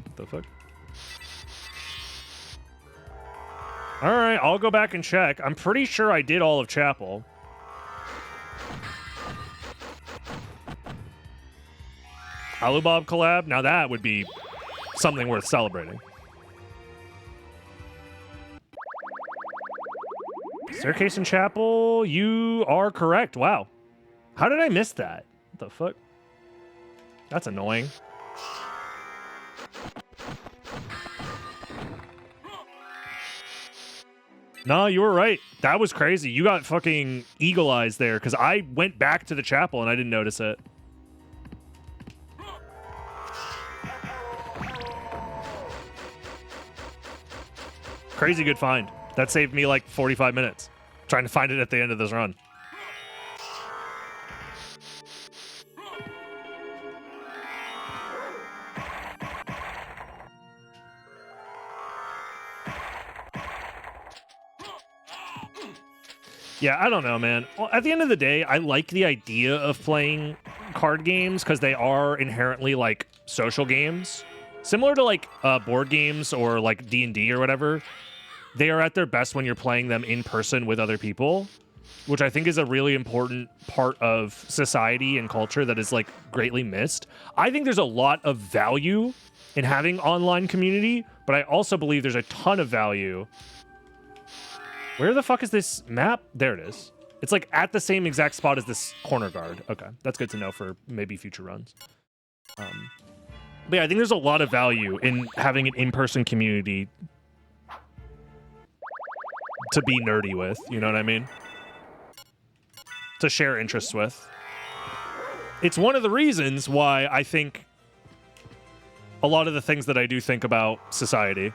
What the fuck? All right, I'll go back and check. I'm pretty sure I did all of Chapel. Alubob collab? Now that would be something worth celebrating. Staircase and Chapel, you are correct. Wow. How did I miss that? What the fuck? That's annoying. No, you were right. That was crazy. You got fucking eagle eyes there because I went back to the chapel and I didn't notice it. Crazy good find. That saved me like 45 minutes trying to find it at the end of this run. Yeah, I don't know, man. Well, at the end of the day, I like the idea of playing card games because they are inherently like social games. Similar to like board games or like D&D or whatever, they are at their best when you're playing them in person with other people, which I think is a really important part of society and culture that is like greatly missed. I think there's a lot of value in having online community, but I also believe there's a ton of value. Where the fuck is this map? There it is. It's like at the same exact spot as this corner guard. Okay, that's good to know for maybe future runs. But yeah, I think there's a lot of value in having an in-person community to be nerdy with, you know what I mean? To share interests with. It's one of the reasons why I think a lot of the things that I do think about society.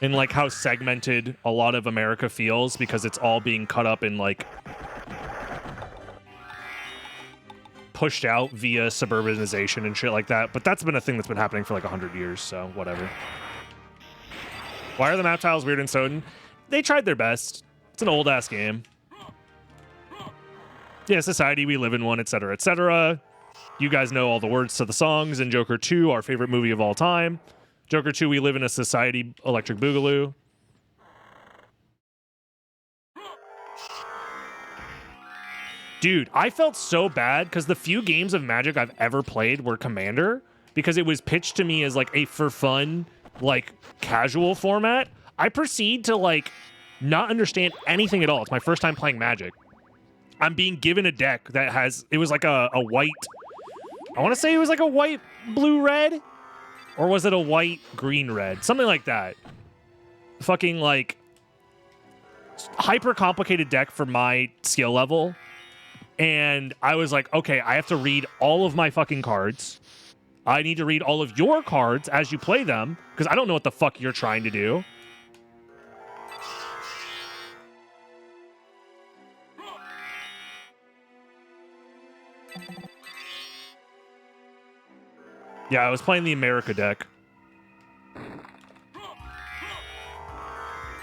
And like how segmented a lot of America feels because it's all being cut up and like pushed out via suburbanization and shit like that. But that's been a thing that's been happening for like 100 years, so whatever. Why are the map tiles weird in SotN? They tried their best. It's an old ass game. Yeah, society, we live in one, etc., etc. You guys know all the words to the songs in Joker 2, our favorite movie of all time. Joker 2, we live in a society, Electric Boogaloo. Dude, I felt so bad because the few games of Magic I've ever played were Commander because it was pitched to me as like a for fun, like casual format. I proceed to like not understand anything at all. It's my first time playing Magic. I'm being given a deck that has, it was like a white, I want to say it was like a white, blue, red. Or was it a white, green, red? Something like that. Fucking, like, hyper complicated deck for my skill level. And I was like, okay, I have to read all of my fucking cards. I need to read all of your cards as you play them, because I don't know what the fuck you're trying to do. Yeah, I was playing the America deck.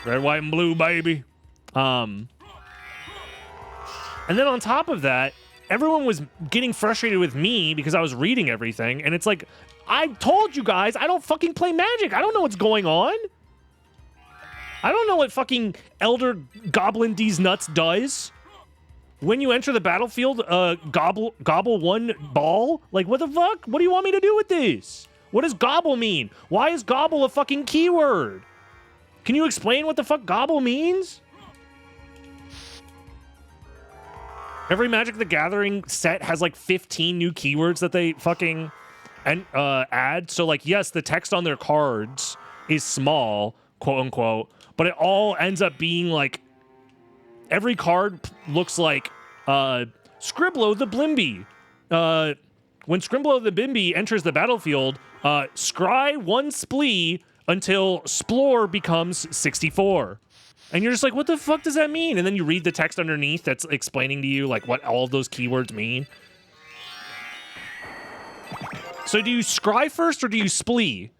Red, white, and blue, baby. And then on top of that, everyone was getting frustrated with me because I was reading everything. And it's like, I told you guys, I don't fucking play Magic. I don't know what's going on. I don't know what fucking Elder Goblin D's Nuts does. When you enter the battlefield, gobble one ball? Like, what the fuck? What do you want me to do with this? What does gobble mean? Why is gobble a fucking keyword? Can you explain what the fuck gobble means? Every Magic the Gathering set has like 15 new keywords that they fucking add. So like, yes, the text on their cards is small, quote unquote, but it all ends up being like, every card looks like Scribblow the Blimby. When Scribblow the Bimby enters the battlefield, scry one splee until Splore becomes 64. And you're just like, what the fuck does that mean? And then you read the text underneath that's explaining to you like what all of those keywords mean. So do you scry first or do you splee?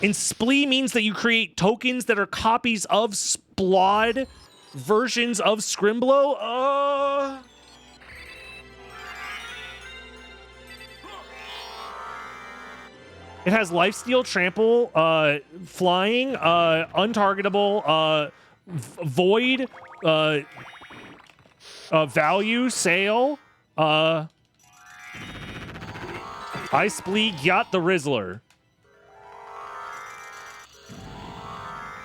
And splee means that you create tokens that are copies of Splod versions of Scrimblow. It has lifesteal, trample, flying, untargetable, void, value, sail, I splee Yacht the Rizzler.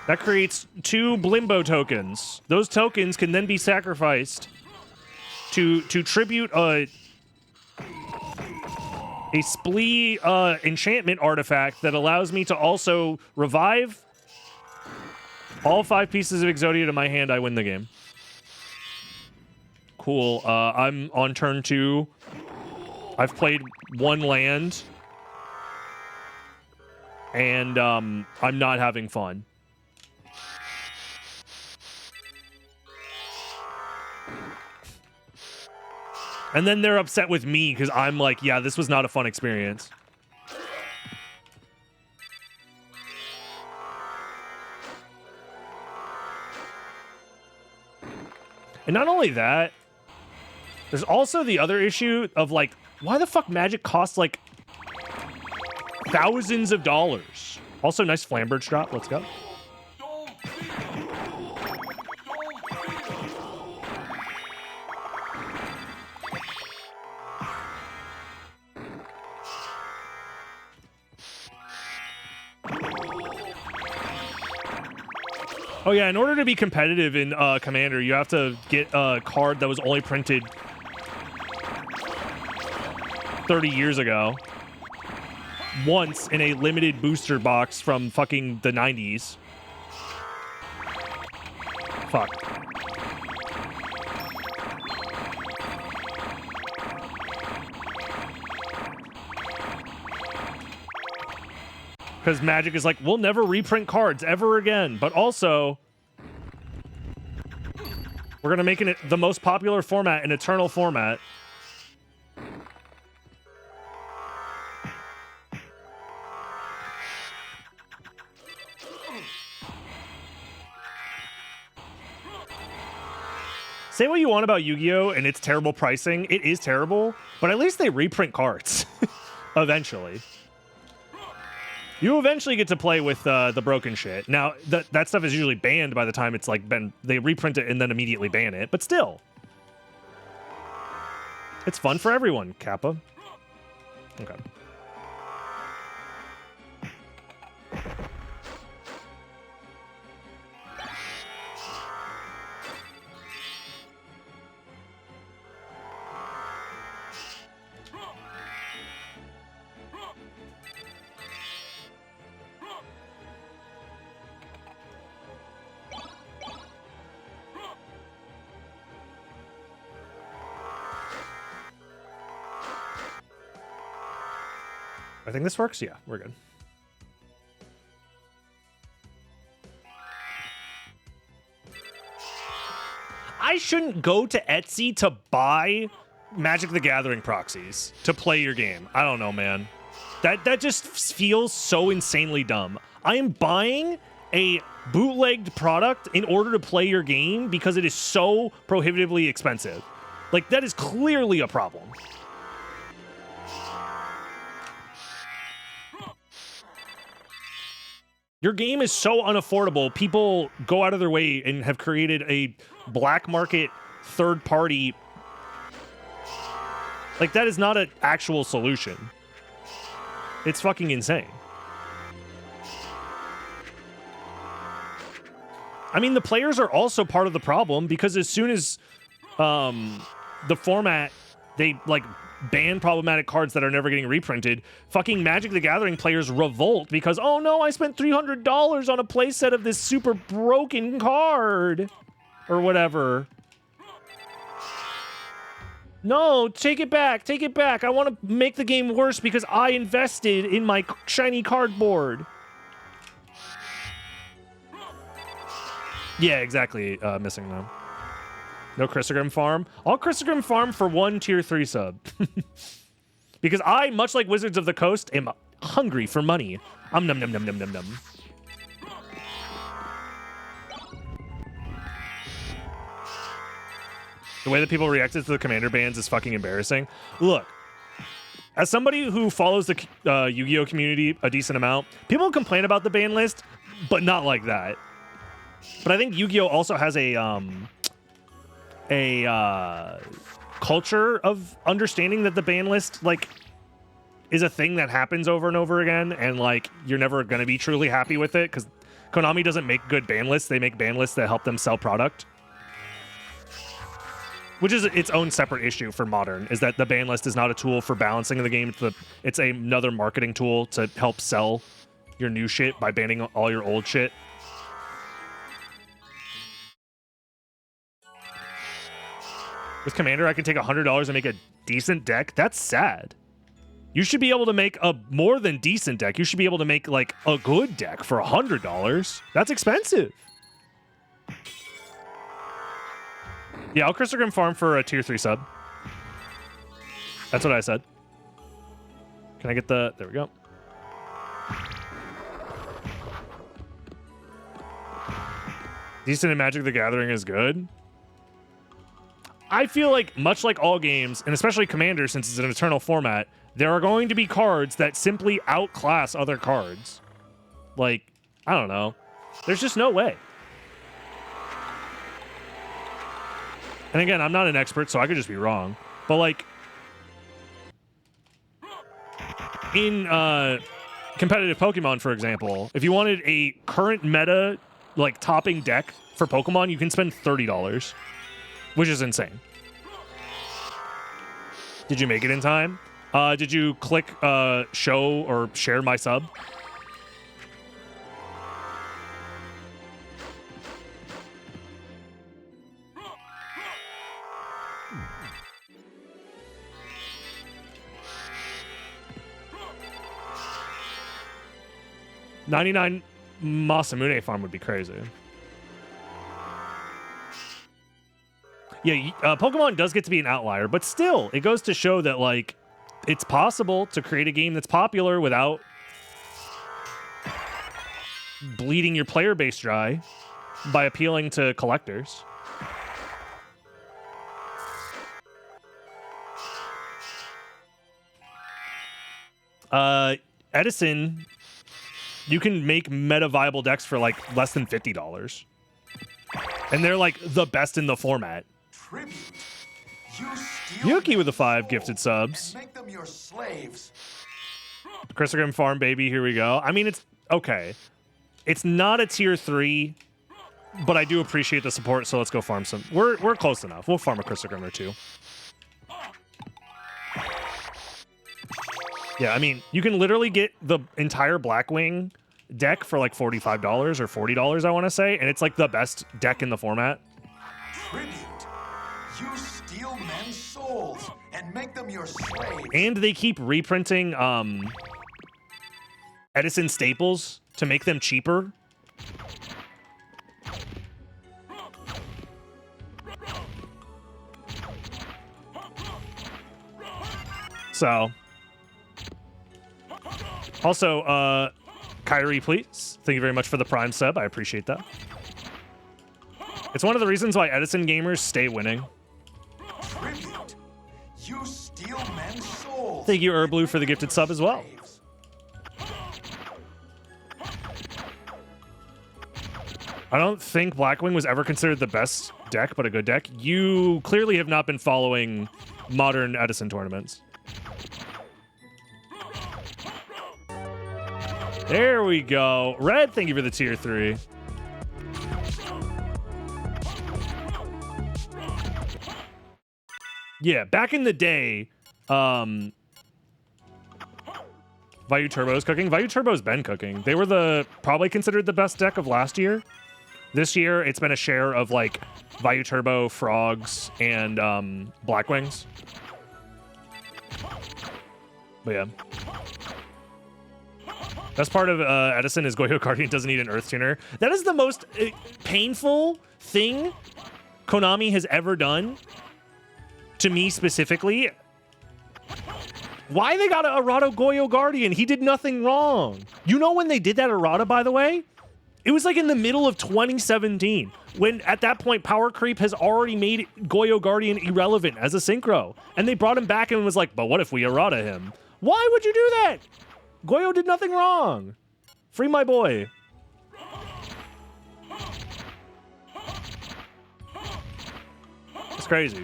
That creates 2 Blimbo tokens. Those tokens can then be sacrificed to tribute a splee enchantment artifact that allows me to also revive all 5 pieces of Exodia to my hand. I win the game. Cool. I'm on turn 2. I've played 1 land. And I'm not having fun. And then they're upset with me because I'm like, yeah, this was not a fun experience. And not only that, there's also the other issue of like Why the fuck Magic costs like thousands of dollars? Also, nice Flambirds drop. Let's go. Oh yeah, in order to be competitive in Commander, you have to get a card that was only printed 30 years ago. Once in a limited booster box from fucking the 90s. Fuck. Because Magic is like, we'll never reprint cards ever again. But also, we're going to make it the most popular format, an eternal format. Say what you want about Yu-Gi-Oh! And its terrible pricing. It is terrible, but at least they reprint cards. Eventually. You eventually get to play with the broken shit. Now, that stuff is usually banned by the time it's like they reprint it and then immediately ban it, but still. It's fun for everyone, Kappa. Okay. I think this works. Yeah, we're good. I shouldn't go to Etsy to buy Magic the Gathering proxies to play your game. I don't know, man. That just feels so insanely dumb. I am buying a bootlegged product in order to play your game because it is so prohibitively expensive. Like, that is clearly a problem. Your game is so unaffordable, people go out of their way and have created a black market third party. Like, that is not an actual solution. It's fucking insane. I mean, the players are also part of the problem because as soon as the format, they like ban problematic cards that are never getting reprinted, fucking Magic the Gathering players revolt because, oh no, I spent $300 on a playset of this super broken card or whatever. No, take it back. Take it back. I want to make the game worse because I invested in my shiny cardboard. Yeah, exactly. Missing them. No Chrysogrim farm. I'll Chrysogrim farm for one tier 3 sub. Because I, much like Wizards of the Coast, am hungry for money. Num num num num num num. The way that people reacted to the Commander bans is fucking embarrassing. Look, as somebody who follows the Yu-Gi-Oh community a decent amount, people complain about the ban list, but not like that. But I think Yu-Gi-Oh also has a culture of understanding that the ban list like is a thing that happens over and over again, and like you're never going to be truly happy with it because Konami doesn't make good ban lists. They make ban lists that help them sell product, which is its own separate issue for Modern, is that the ban list is not a tool for balancing the game. It's another marketing tool to help sell your new shit by banning all your old shit. With Commander, I can take $100 and make a decent deck. That's sad. You should be able to make a more than decent deck. You should be able to make like a good deck for $100. That's expensive. Yeah, I'll Chrysogrim farm for a tier 3 sub. That's what I said. Can I get the... There we go. Decent in Magic the Gathering is good. I feel like, much like all games, and especially Commander, since it's an eternal format, there are going to be cards that simply outclass other cards. Like, I don't know. There's just no way. And again, I'm not an expert, so I could just be wrong. But, like, in competitive Pokemon, for example, if you wanted a current meta, like, topping deck for Pokemon, you can spend $30, which is insane. Did you make it in time? Did you click show or share my sub? $99 Masamune farm would be crazy. Yeah, Pokemon does get to be an outlier, but still, it goes to show that, like, it's possible to create a game that's popular without bleeding your player base dry by appealing to collectors. Edison, you can make meta viable decks for like less than $50. And they're like the best in the format. Tribute. Yuki with the 5 gifted subs. Make them your slaves. Christogrim farm, baby. Here we go. I mean, it's okay. It's not a tier 3, but I do appreciate the support, so let's go farm some. We're close enough. We'll farm a Christogrim or 2. Yeah, I mean, you can literally get the entire Blackwing deck for like $45 or $40, I want to say, and it's like the best deck in the format. Tribute. You steal men's souls and make them your slaves. And they keep reprinting Edison staples to make them cheaper. So, also, Kyrie, please. Thank you very much for the Prime sub. I appreciate that. It's one of the reasons why Edison gamers stay winning. Tribute. You steal men's souls. Thank you, Urblue, for the gifted sub as well. I don't think Blackwing was ever considered the best deck, but a good deck. You clearly have not been following modern Edison tournaments. There we go. Red, thank you for the tier 3. Yeah, back in the day, Vayu Turbo's cooking. Vayu Turbo's been cooking. They were probably considered the best deck of last year. This year, it's been a share of like Vayu Turbo, Frogs, and Blackwings. But yeah. Best part of Edison is Goyo Guardian doesn't need an Earth Tuner. That is the most painful thing Konami has ever done to me specifically. Why they got a errata Goyo Guardian? He did nothing wrong. You know when they did that errata, by the way? It was like in the middle of 2017, when at that point Power Creep has already made Goyo Guardian irrelevant as a synchro. And they brought him back and was like, but what if we errata him? Why would you do that? Goyo did nothing wrong. Free my boy. It's crazy.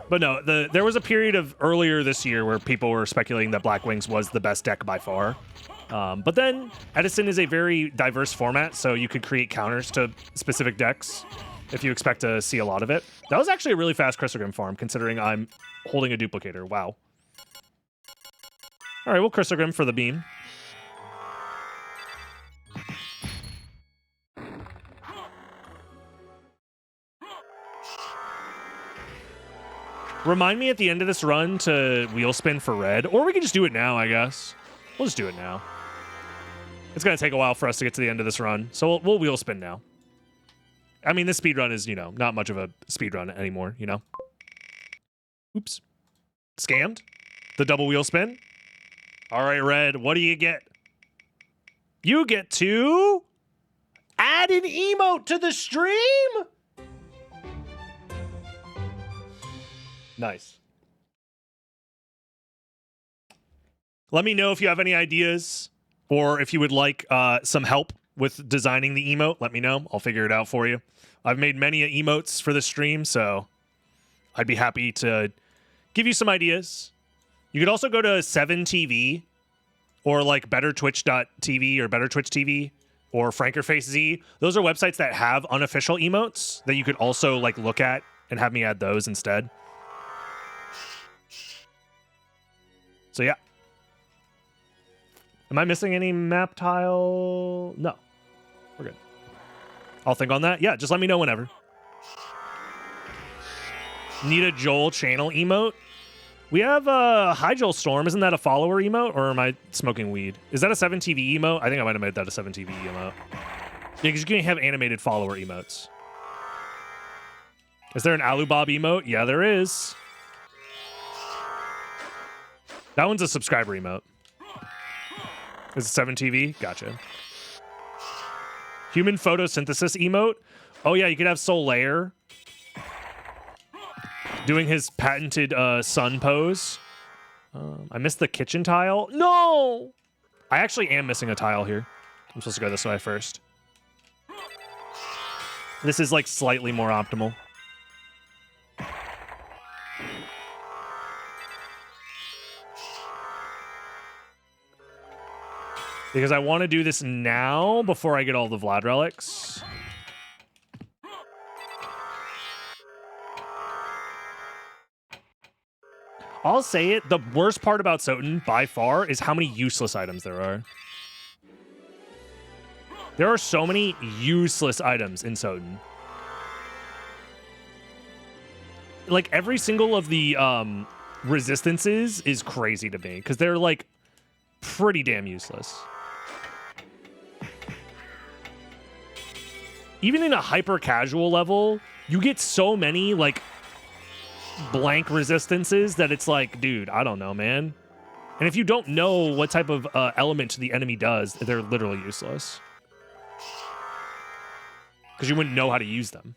But no, there was a period of earlier this year where people were speculating that Blackwings was the best deck by far. But then Edison is a very diverse format, so you could create counters to specific decks if you expect to see a lot of it. That was actually a really fast Christogrim farm, considering I'm holding a duplicator. Wow. All right, we'll Christogrim for the beam. Remind me at the end of this run to wheel spin for red, or we can just do it now, I guess. We'll just do it now. It's going to take a while for us to get to the end of this run, so we'll wheel spin now. I mean, this speedrun is, not much of a speedrun anymore, Oops. Scammed? The double wheel spin? All right, red, what do you get? You get to Add an emote to the stream? Nice. Let me know if you have any ideas or if you would like some help with designing the emote. Let me know. I'll figure it out for you. I've made many emotes for the stream, so I'd be happy to give you some ideas. You could also go to 7TV or like bettertwitch.tv or bettertwitch.tv or FrankerFaceZ. Those are websites that have unofficial emotes that you could also like look at and have me add those instead. So yeah. Am I missing any map tile? No. We're good. I'll think on that. Yeah, just let me know whenever. Need a Joel channel emote? We have a Hi Joel Storm. Isn't that a follower emote, or am I smoking weed? Is that a 7TV emote? I think I might have made that a 7TV emote. Yeah, because you can have animated follower emotes. Is there an Alubob emote? Yeah, there is. That one's a subscriber emote. Is it 7TV? Gotcha. Human photosynthesis emote? Oh yeah, you could have Solaire doing his patented sun pose. I missed the kitchen tile. No! I actually am missing a tile here. I'm supposed to go this way first. This is like slightly more optimal. Because I want to do this now before I get all the Vlad relics. I'll say it, the worst part about SotN, by far, is how many useless items there are. There are so many useless items in SotN. Like, every single of the resistances is crazy to me, because they're, like, pretty damn useless. Even in a hyper-casual level, you get so many, like, blank resistances that it's like, dude, I don't know, man. And if you don't know what type of element the enemy does, they're literally useless. Because you wouldn't know how to use them.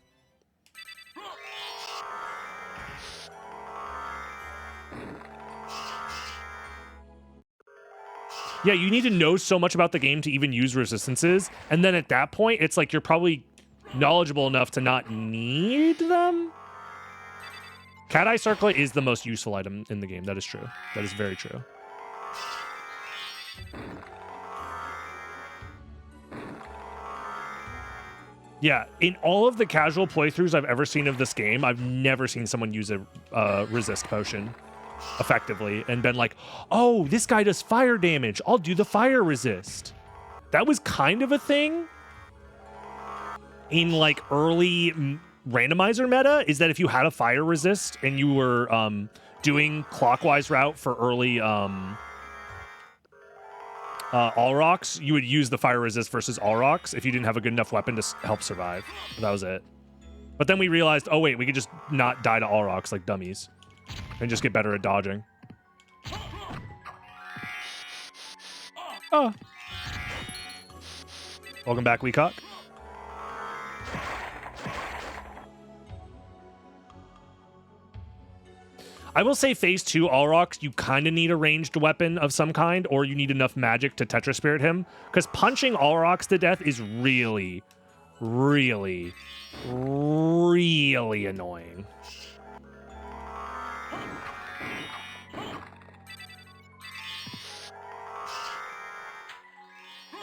Yeah, you need to know so much about the game to even use resistances. And then at that point, it's like you're probably knowledgeable enough to not need them. Cat Eye Circlet is the most useful item in the game. That is true. That is very true. Yeah, in all of the casual playthroughs I've ever seen of this game, I've never seen someone use a resist potion effectively and been like, oh, this guy does fire damage. I'll do the fire resist. That was kind of a thing in like early randomizer meta, is that if you had a fire resist and you were doing clockwise route for early all rocks, you would use the fire resist versus all rocks if you didn't have a good enough weapon to help survive. But that was it. But then we realized, oh wait, we could just not die to all rocks like dummies and just get better at dodging. Oh. Welcome back, Weecock. I will say phase 2 all rocks, you kind of need a ranged weapon of some kind, or you need enough magic to Tetra Spirit him, because punching all rocks to death is really, really, really annoying.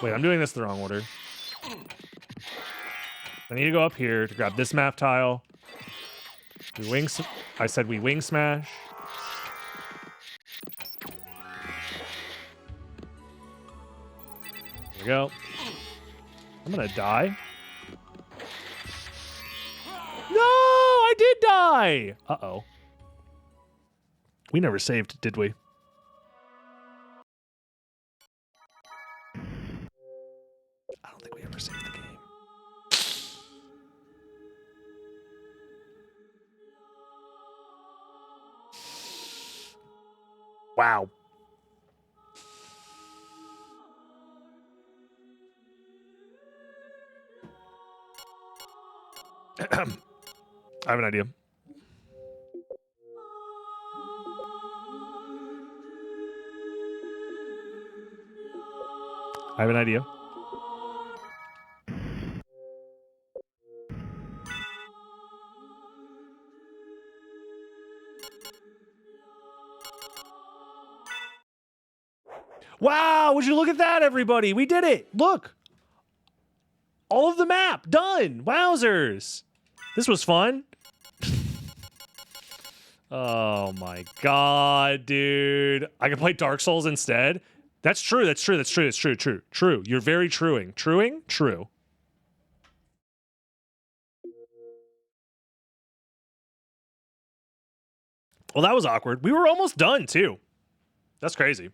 Wait, I'm doing this the wrong order. I need to go up here to grab this map tile. I said we wing smash. There we go. I'm gonna die. No, I did die. Uh-oh. We never saved, did we? I don't think we ever saved the game. Wow. I have an idea. I have an idea. Wow, would you look at that, everybody? We did it. Look. All of the map done. Wowzers. This was fun. Oh my god, dude. I can play Dark Souls instead. That's true. That's true. That's true. That's true. True. True. You're very truing. Truing? True. Well, that was awkward. We were almost done, too. That's crazy.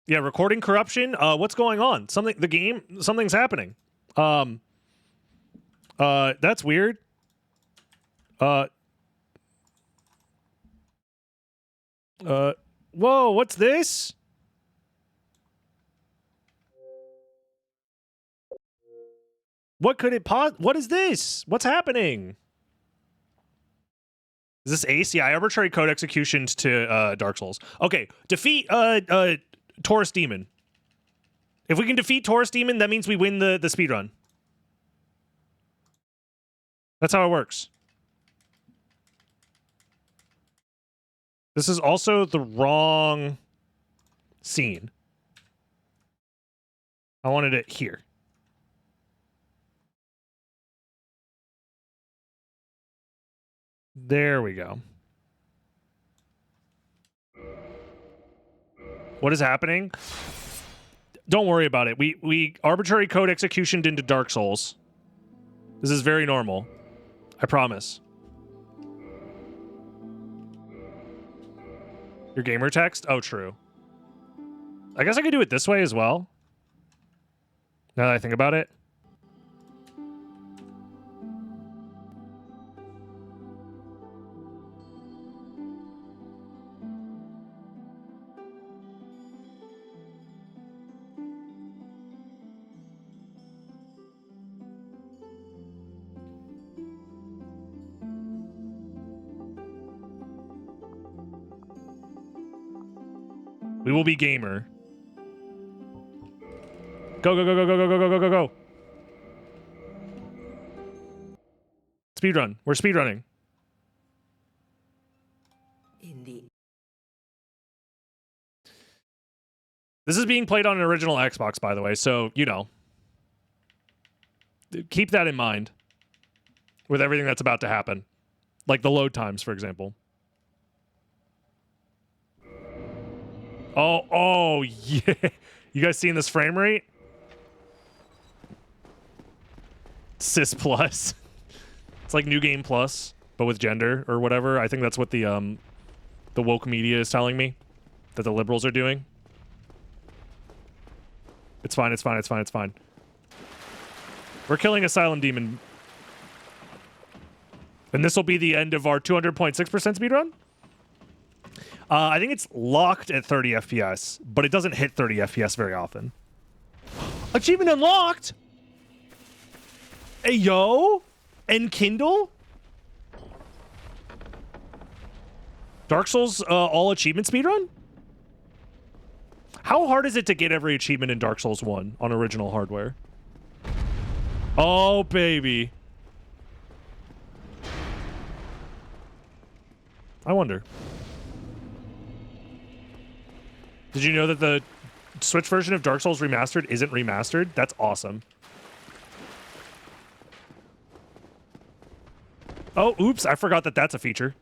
Yeah, recording corruption. What's going on? Something's happening. That's weird. Whoa, what's this? What could it what is this? What's happening? Is this Ace? Yeah, arbitrary code executions to Dark Souls. Okay, defeat Taurus Demon. If we can defeat Taurus Demon, that means we win the speedrun. That's how it works. This is also the wrong scene. I wanted it here. There we go. What is happening? Don't worry about it. We arbitrary code executioned into Dark Souls. This is very normal. I promise. Your gamer text? Oh, true. I guess I could do it this way as well. Now that I think about it. We will be gamer. Go, go, go, go, go, go, go, go, go, go, go. Speedrun. We're speedrunning. This is being played on an original Xbox, by the way, so, you know. Keep that in mind with everything that's about to happen. Like the load times, for example. Oh, yeah. You guys seeing this frame rate? Cis plus. It's like New Game Plus, but with gender or whatever. I think that's what the woke media is telling me that the liberals are doing. It's fine, it's fine, it's fine, it's fine. We're killing a silent demon. And this will be the end of our 200.6% speedrun? I think it's locked at 30 FPS, but it doesn't hit 30 FPS very often. Achievement unlocked! Hey, yo! And Kindle? Dark Souls all achievement speedrun? How hard is it to get every achievement in Dark Souls 1 on original hardware? Oh, baby. I wonder. Did you know that the Switch version of Dark Souls Remastered isn't remastered? That's awesome. Oh, oops. I forgot that that's a feature.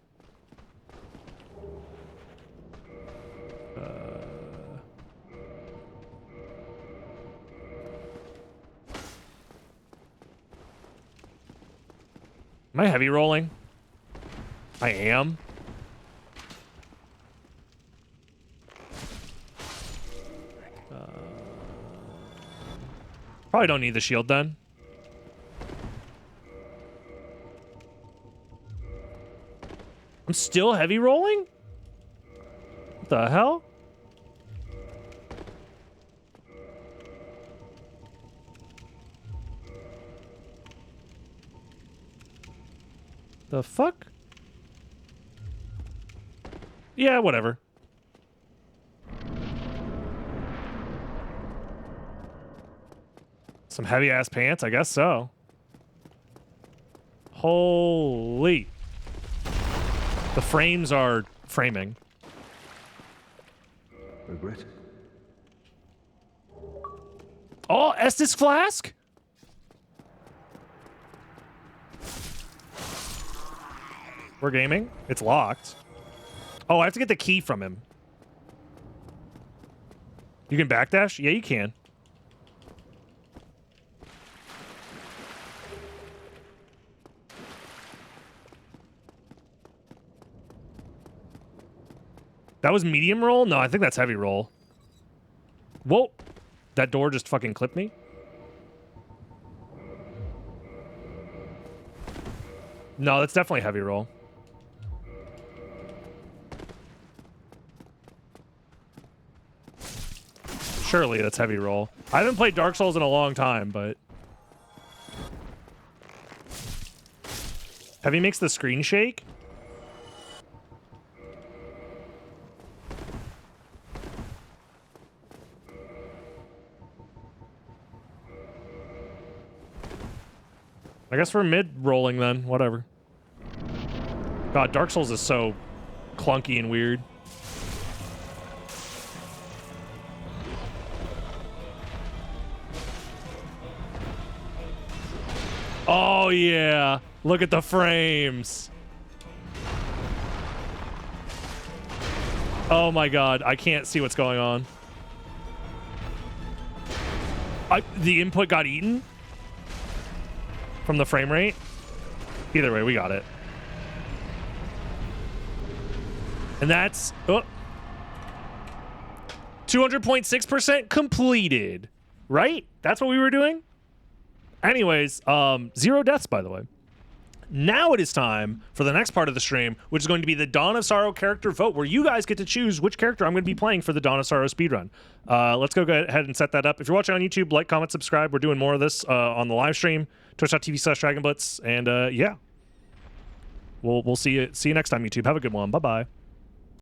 Am I heavy rolling? I am. Probably don't need the shield then. I'm still heavy rolling? What the hell? The fuck? Yeah, whatever. Some heavy-ass pants? I guess so. Holy. The frames are framing. Regret? Oh, Estes Flask? We're gaming? It's locked. Oh, I have to get the key from him. You can backdash? Yeah, you can. That was medium roll? No, I think that's heavy roll. Whoa. That door just fucking clipped me. No, that's definitely heavy roll. Surely that's heavy roll. I haven't played Dark Souls in a long time, but... Heavy makes the screen shake? I guess we're mid-rolling then. Whatever. God, Dark Souls is so clunky and weird. Oh, yeah. Look at the frames. Oh, my God. I can't see what's going on. The input got eaten? From the frame rate? Either way, we got it. And that's 200.6% completed. Right? That's what we were doing? Anyways, 0 deaths, by the way. Now it is time for the next part of the stream, which is going to be the Dawn of Sorrow character vote, where you guys get to choose which character I'm going to be playing for the Dawn of Sorrow speedrun. Let's go ahead and set that up. If you're watching on YouTube, like, comment, subscribe. We're doing more of this on the live stream, twitch.tv/DragonBlitz, and yeah, we'll see you next time, YouTube. Have a good one. Bye bye.